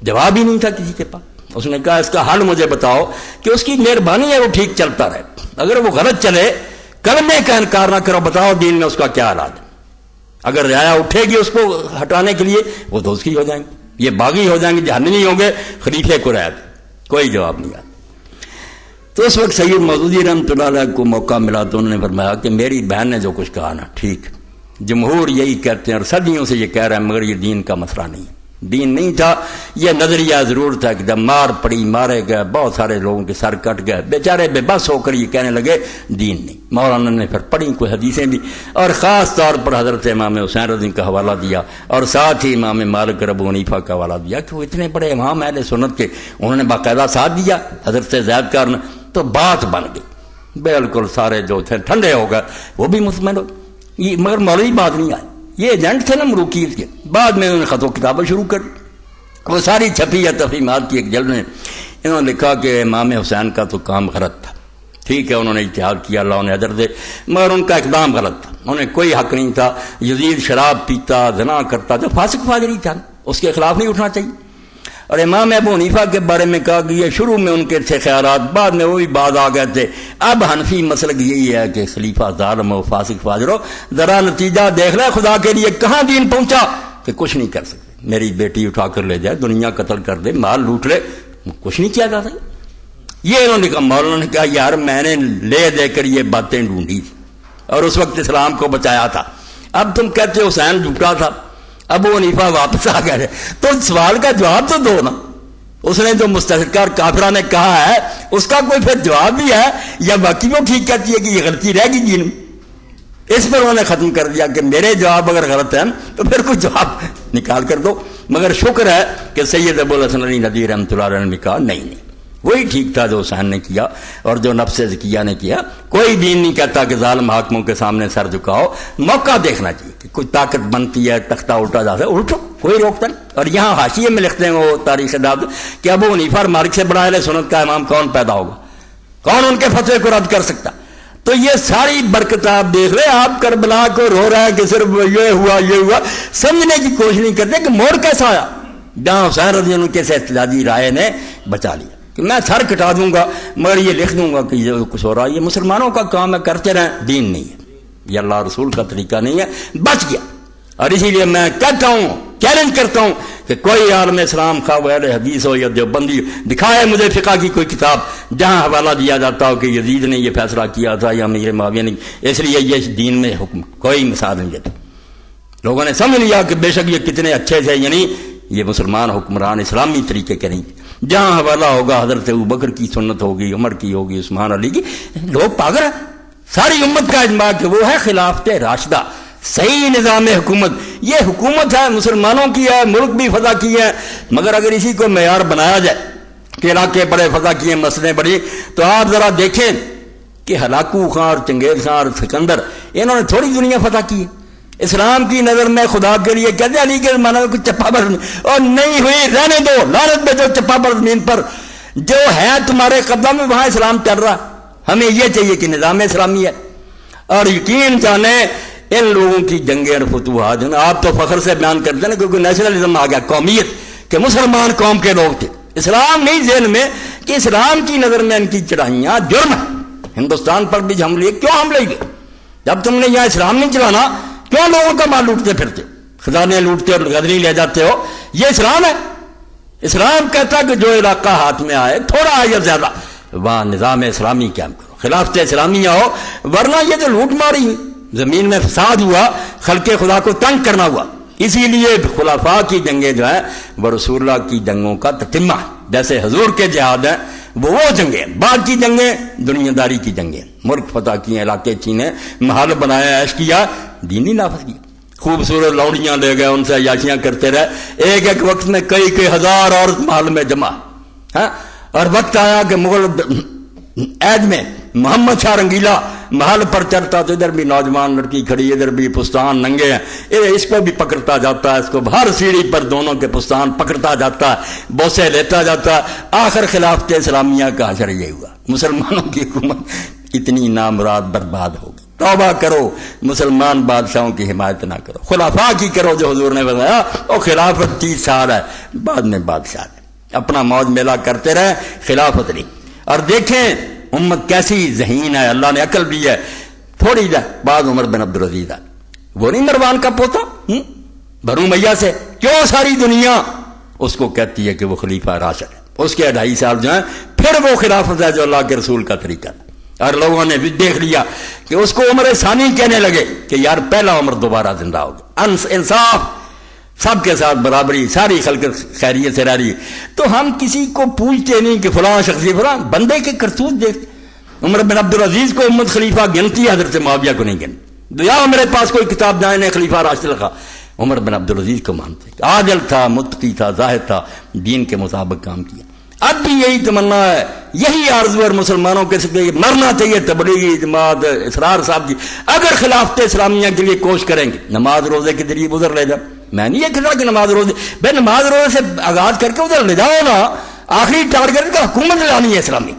جواب ہی نہیں تھا کسی کے پاس۔ اس نے کہا اس کا حل مجھے بتاؤ کہ اس کی مہربانی ہے وہ ٹھیک چلتا رہے، اگر وہ غلط چلے کلمے کا انکار نہ کرو، بتاؤ دین میں اس کا کیا علاج ہے۔ اگر رعایا اٹھے گی اس کو ہٹانے کے لیے وہ دوزخی ہو جائیں گے، یہ باغی ہو جائیں گے، جہنمی ہوں گے، خلیفے کو رعایت کوئی جواب نہیں آتا۔ تو اس وقت سید مودودی رحمۃ اللہ علیہ کو موقع ملا تو انہوں نے فرمایا کہ میری بہن نے جو کچھ کہا نا ٹھیک، جمہور یہی کہتے ہیں اور صدیوں سے یہ کہہ رہے ہیں، مگر یہ دین کا مسئلہ نہیں، دین نہیں تھا، یہ نظریہ ضرور تھا کہ جب مار پڑی، مارے گئے، بہت سارے لوگوں کے سر کٹ گئے، بیچارے بے بس ہو کر یہ کہنے لگے دین نہیں۔ مولانا نے پھر پڑھی کوئی حدیثیں بھی اور خاص طور پر حضرت امام حسین رضی کا حوالہ دیا اور ساتھ ہی امام مالک اور ابو حنیفہ کا حوالہ دیا کہ وہ اتنے بڑے امام اہل سنت کے، انہوں نے باقاعدہ ساتھ دیا حضرت زید کا، تو بات بن گئی، بالکل سارے جو تھے ٹھنڈے ہو گئے، وہ بھی مطمئن ہو، مگر مولوی بات نہیں آئی، یہ ایجنٹ تھے نا مروکیز کے۔ بعد میں انہوں نے خط و کتابیں شروع کر، وہ ساری چھپی ہے تفہیمات کی ایک جلد میں انہوں نے لکھا کہ امام حسین کا تو کام غلط تھا، ٹھیک ہے انہوں نے اجتہاد کیا، اللہ انہیں اجر دے، مگر ان کا اقدام غلط تھا، انہیں کوئی حق نہیں تھا، یزید شراب پیتا، زنا کرتا، جو فاسق فاجر ہی تھا اس کے خلاف نہیں اٹھنا چاہیے۔ اور امام ابو حنیفہ کے بارے میں کہا کہ یہ شروع میں ان کے تھے خیالات، بعد میں وہی بعد آ گئے تھے، اب حنفی مسلک یہی ہے کہ خلیفہ ظالم ہو، فاسق فاجر ہو، ذرا نتیجہ دیکھ لے خدا کے لیے کہاں دین پہنچا کہ کچھ نہیں کر سکتے، میری بیٹی اٹھا کر لے جائے، دنیا قتل کر دے، مال لوٹ لے، کچھ نہیں کیا جا سکتا۔ یہ انہوں نے کہا، مولانا نے کہا یار میں نے لے دے کر یہ باتیں ڈھونڈی تھی، اور اس وقت اسلام کو بچایا تھا. اب تم کہتے ہو حسین جھوٹا تھا, ابو حنیفہ واپس آ گئے, تو سوال کا جواب تو دو نا. اس نے جو مستحکار کافرہ نے کہا ہے اس کا کوئی پھر جواب بھی ہے, یا باقی وہ ٹھیک کہتی ہے کہ یہ غلطی رہ گئی دین میں؟ اس پر انہوں نے ختم کر دیا کہ میرے جواب اگر غلط ہیں تو پھر کوئی جواب نکال کر دو. مگر شکر ہے کہ سید ابو الحسن علی ندوی رحمۃ اللہ علیہ نے کہا نہیں وہی ٹھیک تھا جو حسین نے کیا اور جو نفس زکیہ نے کیا. کوئی دین نہیں کہتا کہ ظالم حاکموں کے سامنے سر جھکاؤ, موقع دیکھنا چاہیے کہ کوئی طاقت بنتی ہے, تختہ الٹا جاتا ہے, الٹو, کوئی روکتا نہیں. اور یہاں حاشیے میں لکھتے ہیں وہ تاریخ داد کہ ابو حنیفہ اور مالک سے بڑا اہل سنت کا امام کون پیدا ہوگا, کون ان کے فتوے کو رد کر سکتا. تو یہ ساری برکت آپ دیکھ رہے, آپ کربلا کو رو رہے ہیں کہ صرف یہ ہوا, سمجھنے کی کوشش نہیں کرتے کہ موڑ کیسا آیا جہاں حسین رضی اللہ عنہ کے احتجاجی رائے نے بچا لیا. کہ میں سر کٹا دوں گا مگر یہ لکھ دوں گا کہ یہ کچھ ہو رہا ہے, یہ مسلمانوں کا کام ہے, کرتے رہیں, دین نہیں ہے, یہ اللہ رسول کا طریقہ نہیں ہے, بچ گیا. اور اسی لیے میں کہتا ہوں, چیلنج کرتا ہوں کہ کوئی عالم اسلام خواہ وہ اہل حدیث ہو یا دیوبندی دکھائے مجھے فقہ کی کوئی کتاب جہاں حوالہ دیا جاتا ہو کہ یزید نے یہ فیصلہ کیا تھا یا امیر معاویہ نے, اس لیے یہ دین میں حکم کوئی مثال نہیں دیتا. لوگوں نے سمجھ لیا کہ بے شک یہ کتنے اچھے تھے, یعنی یہ مسلمان حکمران اسلامی طریقے کے نہیں. جہاں حوالہ ہوگا حضرت ابوبکر کی سنت ہوگی, عمر کی ہوگی, عثمان علی کی, لوگ پاگل ہیں. ساری امت کا اجماع کہ وہ ہے خلافت راشدہ, صحیح نظام حکومت. یہ حکومت ہے, مسلمانوں کی ہے, ملک بھی فتح کی ہے, مگر اگر اسی کو معیار بنایا جائے کہ علاقے بڑے فتح کیے, مسئلے بڑی, تو آپ ذرا دیکھیں کہ ہلاکو خان اور چنگیز خان اور سکندر انہوں نے تھوڑی دنیا فتح کی ہے. اسلام کی نظر میں خدا کے لیے کہتے ہیں علی کے زمانے میں کچھ چپا پر اور نہیں ہوئی, رہنے دو, لعنت بھیجو چپا پر زمین پر, جو ہے تمہارے قدم میں وہاں اسلام چل رہا. ہمیں یہ چاہیے کہ نظام اسلامی ہے. اور یقین جانے ان لوگوں کی جنگیں اور فتوحات, آپ تو فخر سے بیان کرتے ہیں کیونکہ نیشنلزم آ گیا, قومیت, کہ مسلمان قوم کے لوگ تھے. اسلام نہیں ذہن میں کہ اسلام کی نظر میں ان کی چڑھائیاں جرم ہے. ہندوستان پر بھی حملے, کیوں حملے ہوئے؟ جب تم نے یہاں اسلام نہیں چلانا کیوں لوگوں کا مال لوٹتے پھرتے, خزانے لوٹتے اور غدری لے جاتے ہو؟ یہ اسلام ہے؟ اسلام کہتا کہ جو علاقہ ہاتھ میں آئے, تھوڑا آئے یا زیادہ, وہاں نظام اسلامی قائم کرو, خلافت اسلامیہ ہو. ورنہ یہ جو لوٹ ماری ہوئی, زمین میں فساد ہوا, خلق خدا کو تنگ کرنا ہوا. اسی لیے خلفاء کی جنگیں جو ہیں وہ رسول اللہ کی جنگوں کا تتمہ ہے. جیسے حضور کے جہاد ہیں وہ جنگیں, بعد کی جنگیں دنیا داری کی جنگیں, ملک فتح کیے, علاقے چینے, محل بنایا, عیش کیا, دینی نافذ کیا, خوبصورت لوڑیاں لے گئے, ان سے عیاشیاں کرتے رہے. ایک ایک وقت میں کئی ہزار عورت محل میں جمع. اور وقت آیا کہ مغل عید میں محمد شاہ رنگیلا محل پر چڑھتا تو ادھر بھی نوجوان لڑکی کھڑی, ادھر بھی پستان ننگے ہیں, اس کو بھی پکڑتا جاتا ہے, اس کو ہر سیڑھی پر دونوں کے پستان پکڑتا جاتا ہے, بوسے لیتا جاتا ہے. آخر خلافت اسلامیہ کا حشر یہ ہوا. مسلمانوں کی حکومت اتنی نامراد برباد ہوگی. توبہ کرو, مسلمان بادشاہوں کی حمایت نہ کرو, خلافاء کی کرو جو حضور نے بتایا. اور خلافت 30 سال ہے, بعد میں بادشاہ ہے, اپنا موج میلہ کرتے رہے, خلافت نہیں. اور دیکھیں امت کیسی ذہین ہے, اللہ نے عقل دی ہے. تھوڑی جا بعد عمر بن عبدالعزیز ہے, وہ نہیں مروان کا پوتا, بنو امیہ سے, کیوں ساری دنیا اس کو کہتی ہے کہ وہ خلیفہ راشد ہے. اس کے 2.5 سال جو ہیں پھر وہ خلافت ہے جو اللہ کے رسول کا طریقہ ہے. اور لوگوں نے بھی دیکھ لیا کہ اس کو عمر ثانی کہنے لگے کہ یار پہلا عمر دوبارہ زندہ ہوگا, انصاف, سب کے ساتھ برابری, ساری خلق خیریت سے رہ رہی. تو ہم کسی کو پوچھتے نہیں کہ فلاں شخصی فلاں, بندے کے کرتوت دیکھتے. عمر بن عبدالعزیز کو امت خلیفہ گنتی ہے, حضرت معاویہ کو نہیں گنتی. یا میرے پاس کوئی کتاب جائے نے خلیفہ راشد لکھا, عمر بن عبدالعزیز کو مانتے, عادل تھا, متقی تھا, زاہد تھا, دین کے مطابق کام کیا. اب بھی یہی تمنا ہے, یہی آرزو ہے مسلمانوں کے سکتے, مرنا چاہیے تبلیغی جماعت اسرار صاحب کی. اگر خلافت اسلامیہ کے لیے کوشش کریں گے, نماز روزے کے ذریعے ادھر لے جاؤ. میں نہیں یہ کہتا کہ نماز روزے, بھائی نماز روزے سے آغاز کر کے ادھر لے جاؤ نا. آخری ٹارگیٹ کا حکومت لانی ہے اسلامی.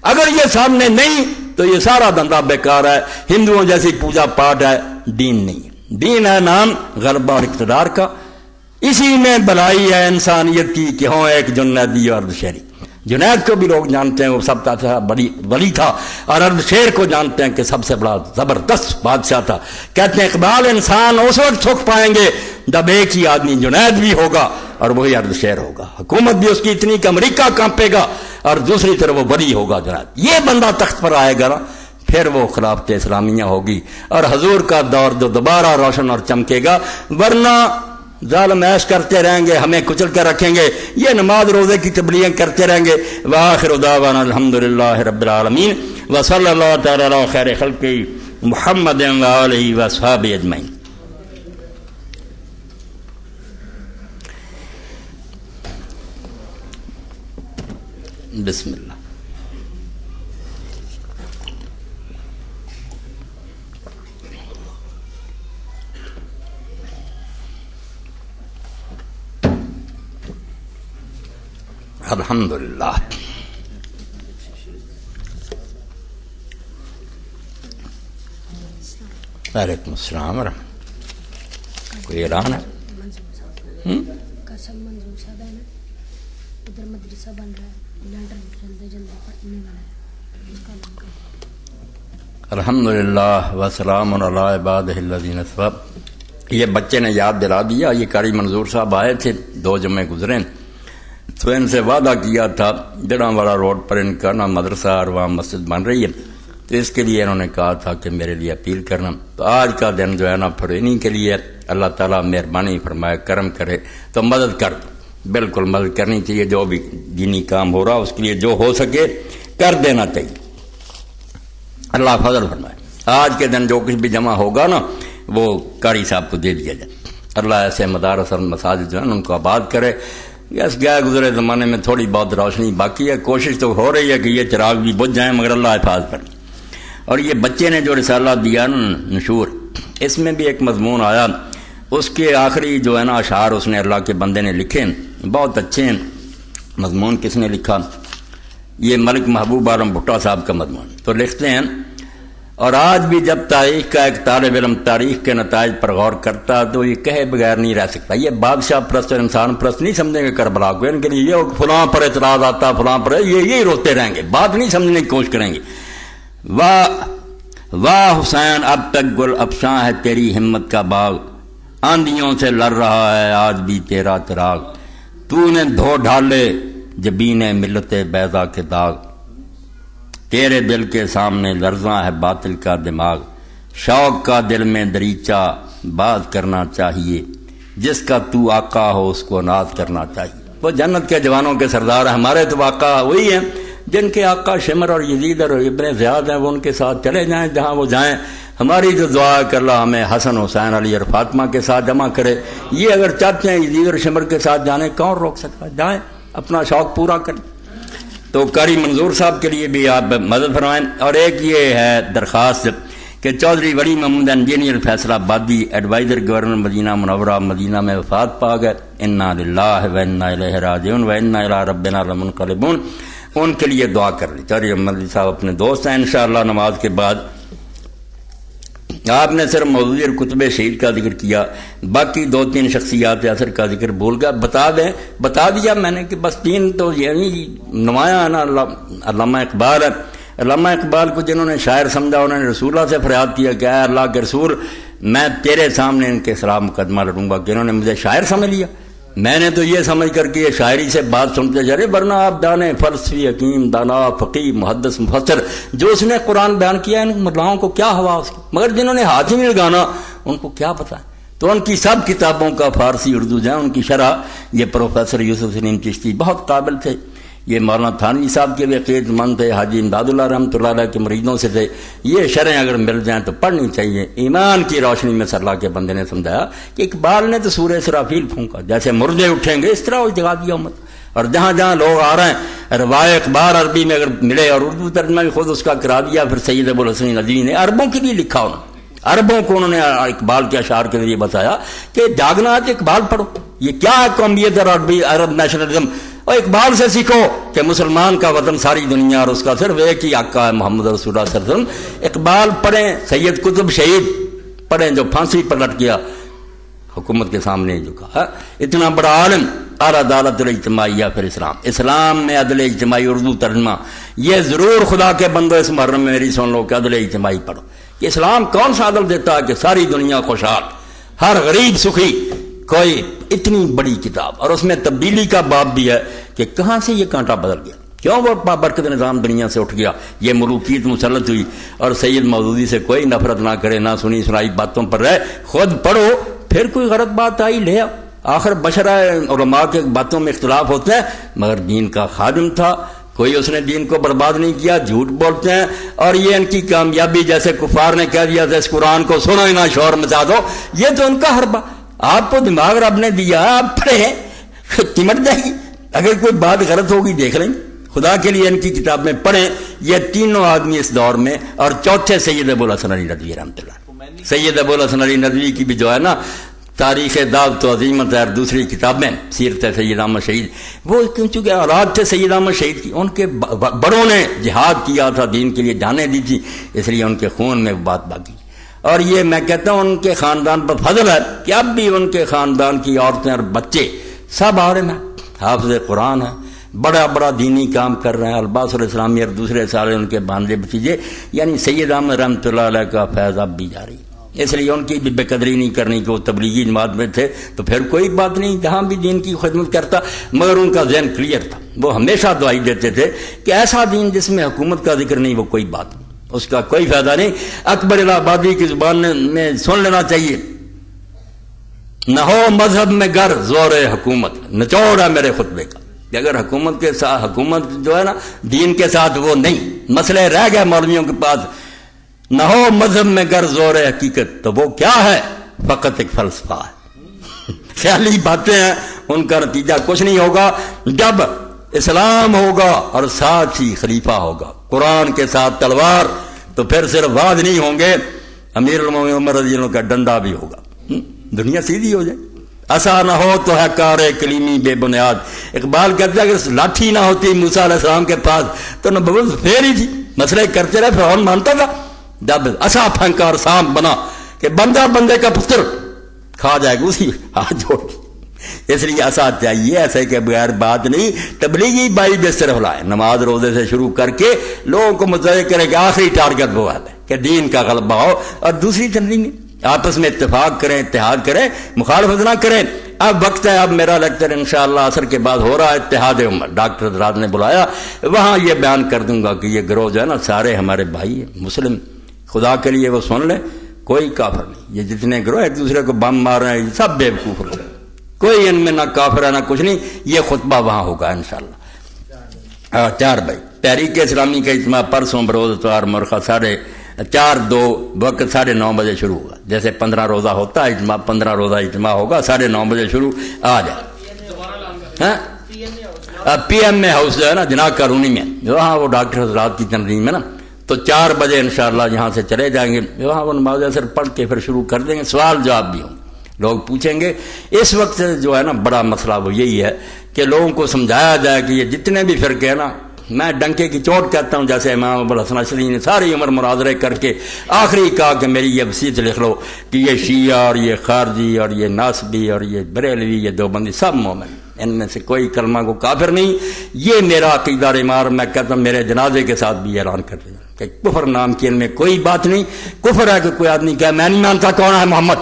اگر یہ سامنے نہیں تو یہ سارا دھندا بیکار ہے, ہندوؤں جیسی پوجا پاٹ ہے, دین نہیں ہے. دین ہے نام غلبہ اور اقتدار کا, اسی میں بلائی ہے انسانیت کی کہ ہوں ایک جنیدی اور اردشیری. جنید کو بھی لوگ جانتے ہیں, وہ سب کا بڑی ولی تھا, اور اردشیر کو جانتے ہیں کہ سب سے بڑا زبردست بادشاہ تھا. کہتے ہیں اقبال انسان اس وقت سکھ پائیں گے جب ایک ہی آدمی جنید بھی ہوگا اور وہی اردشیر ہوگا. حکومت بھی اس کی اتنی کہ امریکہ کانپے گا, اور دوسری طرف وہ ولی ہوگا جنید. یہ بندہ تخت پر آئے گا نا, پھر وہ خلافت اسلامیہ ہوگی اور حضور کا دور جو دوبارہ روشن اور چمکے گا، ورنہ ظالم عیش کرتے رہیں گے، ہمیں کچل کر رکھیں گے، یہ نماز روزے کی تبلیغ کرتے رہیں گے۔ وآخر دعوانا الحمدللہ رب العالمین وصلی اللہ تعالی علی خیر خلق محمد وآلہ وصحبہ اجمعین۔ بسم اللہ۔ الحمدللہ۔ وعلیکم السلام ورحمۃ۔ کوئی اعلان ہے؟ الحمدللہ وسلام علی عبادہ الذین اصطفی۔ یہ بچے نے یاد دلا دیا، یہ قاری منظور صاحب آئے تھے، 2 جمعے گزرے تو ان سے وعدہ کیا تھا جڑاں والا روڈ پر ان کا نا مدرسہ اور وہاں مسجد بن رہی ہے، تو اس کے لیے انہوں نے کہا تھا کہ میرے لیے اپیل کرنا۔ تو آج کا دن جو ہے نا پھر انہیں کے لیے اللہ تعالیٰ مہربانی فرمائے، کرم کرے تو مدد کر دو۔ بالکل مدد کرنی چاہیے، جو بھی دینی کام ہو رہا اس کے لیے جو ہو سکے کر دینا چاہیے، اللہ فضل فرمائے۔ آج کے دن جو کچھ بھی جمع ہوگا نا وہ قاری صاحب کو دے دیا جائے۔ اللہ ایسے مدارس اور مساجد جو ہیں ان کو آباد کرے۔ اس گئے گزرے زمانے میں تھوڑی بہت روشنی باقی ہے، کوشش تو ہو رہی ہے کہ یہ چراغ بھی بجھ جائیں، مگر اللہ حفاظت کرے۔ اور یہ بچے نے جو رسالہ دیا نا نشور، اس میں بھی ایک مضمون آیا، اس کے آخری جو ہے نا اشعار اس نے اللہ کے بندے نے لکھے، بہت اچھے ہیں۔ مضمون کس نے لکھا؟ یہ ملک محبوب عالم بھٹا صاحب کا مضمون۔ تو لکھتے ہیں، اور آج بھی جب تاریخ کا ایک طالب علم تاریخ کے نتائج پر غور کرتا تو یہ کہے بغیر نہیں رہ سکتا۔ یہ بادشاہ پرست اور انسان پرست نہیں سمجھیں گے کربلا کو، ان کے لیے یہ فلاں پر اعتراض آتا، فلاں پر یہی روتے رہیں گے، بات نہیں سمجھنے کی کوشش کریں گے۔ واہ حسین اب تک گل افشاں ہے تیری ہمت کا باغ، آندھیوں سے لڑ رہا ہے آج بھی تیرا چراغ، تو نے دھو ڈھالے جبین ملت بیضا کے داغ، تیرے دل کے سامنے لرزاں ہے باطل کا دماغ، شوق کا دل میں دریچہ بات کرنا چاہیے، جس کا تو آقا ہو اس کو ناز کرنا چاہیے۔ وہ جنت کے جوانوں کے سردار ہیں، ہمارے تو آقا وہی ہیں جن کے آقا شمر اور یزید اور ابن زیاد ہیں، وہ ان کے ساتھ چلے جائیں جہاں وہ جائیں۔ ہماری جو دعا ہے کہ اللہ ہمیں حسن حسین علی اور فاطمہ کے ساتھ جمع کرے۔ یہ اگر چاہتے ہیں یزید اور شمر کے ساتھ جانے، کون روک سکتا؟ جائیں، اپنا شوق پورا کریں۔ تو قاری منظور صاحب کے لیے بھی آپ مدد فرمائیں۔ اور ایک یہ ہے درخواست کہ چودھری ولی محمود انجینئر فیصل آبادی ایڈوائزر گورنر مدینہ منورہ مدینہ میں وفات پا گئے، انا للہ و انا الیہ راجعون و انا الی ربنا لمنقلبون۔ ان کے لیے دعا کر لی۔ چودھری محمد صاحب اپنے دوست ہیں، انشاءاللہ نماز کے بعد آپ نے صرف موضوع کتب شہید کا ذکر کیا، باقی 2-3 شخصیات اثر کا ذکر بھول گیا، بتا دیا میں نے کہ بس 3 تو یعنی نمایاں ہے نا۔ علامہ اقبال ہے، علامہ اقبال کو جنہوں نے شاعر سمجھا انہوں نے رسول اللہ سے فریاد کیا کہ اے اللہ کے رسول، میں تیرے سامنے ان کے خلاف مقدمہ لڑوں گا کہ انہوں نے مجھے شاعر سمجھ لیا۔ میں نے تو یہ سمجھ کر کے یہ شاعری سے بات سنتے جا رہے، ورنہ آپ جانے فلسفی حکیم دانا فقی محدث مفسر جو اس نے قرآن بیان کیا، ان ملاؤں کو کیا ہوا اس کی، مگر جنہوں نے ہاتھ ہی نہیں لگانا ان کو کیا پتا۔ تو ان کی سب کتابوں کا فارسی اردو جائیں، ان کی شرح یہ پروفیسر یوسف سلیم چشتی بہت قابل تھے۔ یہ مولانا تھانوی صاحب کے بھی عقیدت مند تھے، حاجی امداد اللہ رحمۃ اللہ علیہ کے مریدوں سے تھے۔ یہ شرح اگر مل جائیں تو پڑھنی چاہیے۔ ایمان کی روشنی میں صلی اللہ کے بندے نے سمجھایا کہ اقبال نے تو سورہ اسرافیل پھونکا، جیسے مردے اٹھیں گے اس طرح وہ جگا دیا امت۔ اور جہاں جہاں لوگ آ رہے ہیں روائے اقبال عربی میں اگر ملے اور اردو ترجمہ بھی خود اس کا کرا دیا، پھر سید ابو الحسن ندوی نے عربوں کے لیے لکھا، عربوں کو انہوں نے اقبال کے اشعار کے ذریعے بتایا کہ جاگنا ہے کہ اقبال پڑھو۔ یہ کیا ہے قومیت اور عرب نیشنلزم؟ اور اقبال سے سیکھو کہ مسلمان کا وطن ساری دنیا اور اس کا صرف ایک ہی آقا ہے محمد رسول اللہ صلی اللہ علیہ وسلم۔ اقبال پڑھیں، سید قطب شہید پڑھیں جو پھانسی پر لٹ گیا، حکومت کے سامنے جھکا، اتنا بڑا عالم۔ العدالت الاجتماعیہ پھر اسلام میں عدل اجتماعی اردو ترجمہ، یہ ضرور خدا کے بندو اس محرم میں میری سن لو کہ عدل اجتماعی پڑھو۔ کہ اسلام کون سا عدل دیتا ہے کہ ساری دنیا خوشحال، ہر غریب سخی؟ کوئی اتنی بڑی کتاب، اور اس میں تبدیلی کا باب بھی ہے کہ کہاں سے یہ کانٹا بدل گیا۔ کیوں وہ بابرکت نظام دنیا سے اٹھ گیا، یہ ملوکیت مسلط ہوئی، اور سید مودودی سے کوئی نفرت نہ کرے، نہ سنی سنائی باتوں پر رہے، خود پڑھو، پھر کوئی غلط بات آئی لے آؤ، آخر بشرا علماء کے باتوں میں اختلاف ہوتے ہیں، مگر دین کا خادم تھا، کوئی اس نے دین کو برباد نہیں کیا، جھوٹ بولتے ہیں، اور یہ ان کی کامیابی جیسے کفار نے کہہ دیا تھا اس قرآن کو سنو ہی نہ شور مچا دو، یہ تو ان کا حربہ، آپ کو دماغ رب نے دیا، آپ پڑھیں، چمٹ جائے گی، اگر کوئی بات غلط ہوگی دیکھ لیں، خدا کے لیے ان کی کتابیں پڑھیں، یہ تینوں آدمی اس دور میں، اور چوتھے سید ابوالحسن علی ندوی رحمۃ اللہ، سید ابوالحسن علی ندوی کی بھی جو ہے نا تاریخ دعوت و عظیمت اور دوسری کتابیں، سیرت سید احمد شہید، وہ چونکہ اولاد تھے سید احمد شہید کی، ان کے بڑوں نے جہاد کیا تھا، دین کے لیے جانیں دی تھی، اس لیے ان کے خون میں بات باقی، اور یہ میں کہتا ہوں ان کے خاندان پر فضل ہے کہ اب بھی ان کے خاندان کی عورتیں اور بچے سب عالم ہیں، حافظ قرآن ہیں، بڑا بڑا دینی کام کر رہے ہیں، الباس الاسلامی اور دوسرے سارے ان کے بانجے بتیجے، یعنی سید احمد رحمۃ اللہ علیہ کا فیض اب بھی جاری، اس لیے ان کی بھی بے قدری نہیں کرنی کہ وہ تبلیغی جماعت میں تھے تو پھر کوئی بات نہیں، جہاں بھی دین کی خدمت کرتا، مگر ان کا ذہن کلیئر تھا، وہ ہمیشہ دعائی دیتے تھے کہ ایسا دین جس میں حکومت کا ذکر نہیں وہ کوئی بات نہیں، اس کا کوئی فائدہ نہیں۔ اکبر الہ آبادی کی زبان میں سن لینا چاہیے، نہ ہو مذہب میں گر زور حکومت، نچوڑ ہے میرے خطبے کا کہ اگر حکومت کے ساتھ، حکومت جو ہے نا دین کے ساتھ وہ نہیں، مسئلے رہ گئے مولویوں کے پاس، نہ ہو مذہب میں گر زور حقیقت، تو وہ کیا ہے؟ فقط ایک فلسفہ ہے، خیالی باتیں ہیں، ان کا نتیجہ کچھ نہیں ہوگا۔ جب اسلام ہوگا اور ساتھ ہی خلیفہ ہوگا، قرآن کے ساتھ تلوار، تو پھر صرف وعد نہیں ہوں گے، امیر المومنین عمر رضی اللہ عنہ کا ڈنڈا بھی ہوگا، دنیا سیدھی ہو جائے۔ ایسا نہ ہو تو ہے کار کلیمی بے بنیاد، اقبال کہتا ہے اگر لاٹھی نہ ہوتی موسیٰ علیہ السلام کے پاس تو نبوت پھیر ہی تھی، مسئلے کرتے رہے، فرعون مانتا تھا، جب ایسا پھنکا اور سانپ بنا کہ بندہ بندے کا پتر کھا جائے گا اسی ہاتھ جوڑ کے، اس لیے ایسا چاہیے، ایسے کہ بغیر بات نہیں، تبلیغی بائی بے صرف لائے، نماز روزے سے شروع کر کے لوگوں کو متوجہ کرے کہ آخری ٹارگٹ وہ ہے کہ دین کا غلبہ ہو، اور دوسری تنظیم آپس میں اتفاق کریں، اتحاد کریں، مخالفت نہ کریں۔ اب وقت ہے، اب میرا لیکچر انشاءاللہ عصر کے بعد ہو رہا ہے اتحاد امت، ڈاکٹر حضرات نے بلایا، وہاں یہ بیان کر دوں گا کہ یہ گروہ جو ہے نا سارے ہمارے بھائی ہیں مسلم، خدا کے لیے وہ سن لیں، کوئی کافر نہیں، یہ جتنے گروہ ایک دوسرے کو بم مار رہے ہیں سب بے وقوف لوگ، کوئی ان میں نہ کافر ہے نہ کچھ نہیں، یہ خطبہ وہاں ہوگا انشاءاللہ۔ 4 بھائی تحریک اسلامی کا اجتماع پرسوں بروز اتوار مرخہ 4:30 وقت 9:30 بجے شروع ہوگا، جیسے 15 روزہ ہوتا ہے اجتماع، 15 روزہ اجتماع ہوگا 9:30 بجے شروع، آ جائے پی ایم میں ہاؤس جو ہے نا جناب کالونی میں، وہاں وہ ڈاکٹر حضرات کی تنظیم ہے نا، تو 4 بجے انشاءاللہ یہاں سے چلے جائیں گے، وہاں وہ نماز اثر پڑھ کے پھر شروع کر دیں گے، سوال جواب بھی ہوں، لوگ پوچھیں گے۔ اس وقت جو ہے نا بڑا مسئلہ وہ یہی ہے کہ لوگوں کو سمجھایا جائے کہ یہ جتنے بھی فرقے ہیں نا، میں ڈنکے کی چوٹ کہتا ہوں، جیسے امام ابوالحسن اشعری نے ساری عمر مناظرے کر کے آخری کہا کہ میری یہ وصیت لکھ لو کہ یہ شیعہ اور یہ خارجی اور یہ ناسبی اور یہ بریلوی، یہ دیوبندی سب مومن، ان میں سے کوئی کلمہ کو کافر نہیں، یہ میرا عقیدہ ایمان، میں کہتا ہوں میرے جنازے کے ساتھ بھی اعلان کر دیا کہ کفر نام کی ان میں کوئی بات نہیں، کفر ہے کہ کوئی آدمی کہا میں نہیں مانتا کون ہے محمد،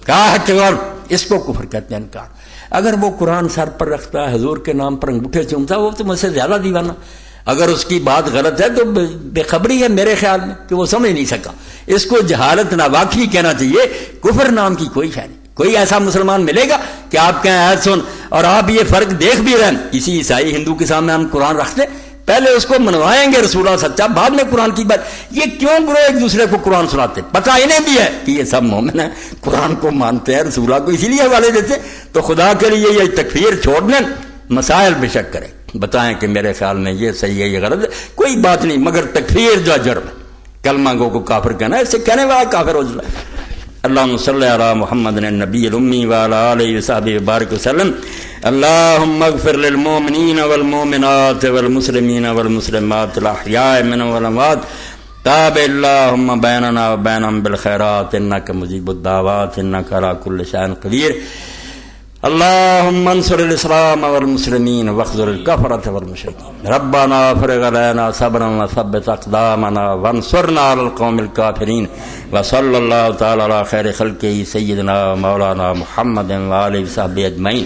کہا ہے کہ اور اس کو کفر کہتے ہیں انکار۔ اگر وہ قرآن سر پر رکھتا ہے، حضور کے نام پر انگوٹھے چومتا ہے، وہ تو مجھ سے زیادہ دیوانہ، اگر اس کی بات غلط ہے تو بے خبری ہے میرے خیال میں کہ وہ سمجھ نہیں سکا، اس کو جہالت ناواقفی کہنا چاہیے، کفر نام کی کوئی شے نہیں۔ کوئی ایسا مسلمان ملے گا کہ آپ کہیں آیت سن، اور آپ یہ فرق دیکھ بھی رہے ہیں، کسی عیسائی ہندو کے سامنے ہم قرآن رکھتے پہلے اس کو منوائیں گے رسول اللہ سچا، بعد میں قرآن کی بات، یہ کیوں گروہ ایک دوسرے کو قرآن سناتے؟ پتہ انہیں بھی ہے کہ یہ سب مومن ہیں، قرآن کو مانتے ہیں، رسول اللہ کو اسی لیے حوالے دیتے، تو خدا کے لیے یہ تکفیر چھوڑ دیں، مسائل بے شک کریں، بتائیں کہ میرے خیال میں یہ صحیح ہے یہ غلط ہے، کوئی بات نہیں، مگر تکفیر جو جرم ہے، کلمہ گو کو کافر کہنا ہے، اس سے کہنے والا کافر ہو جائے۔ اللہم صلی علی محمد النبی الامی وعلی آلہ وصحبہ وبارک وسلم۔ اللہم اغفر للمؤمنین والمؤمنات والمسلمین والمسلمات الاحیاء منهم والاموات، تابع اللہم بیننا وبینہم بالخیرات انک مجیب الدعوات انک علی کل شیء قدیر۔ اللہم انصر الاسلام والمسلمین واخذل الکفرۃ والمشرکین، ربنا افرغ علینا صبرا وثبت اقدامنا وانصرنا علی القوم الکافرین، وصلی اللہ تعالی علی خیر خلقہ سیدنا مولانا محمد وآلہ وصحبہ اجمعین۔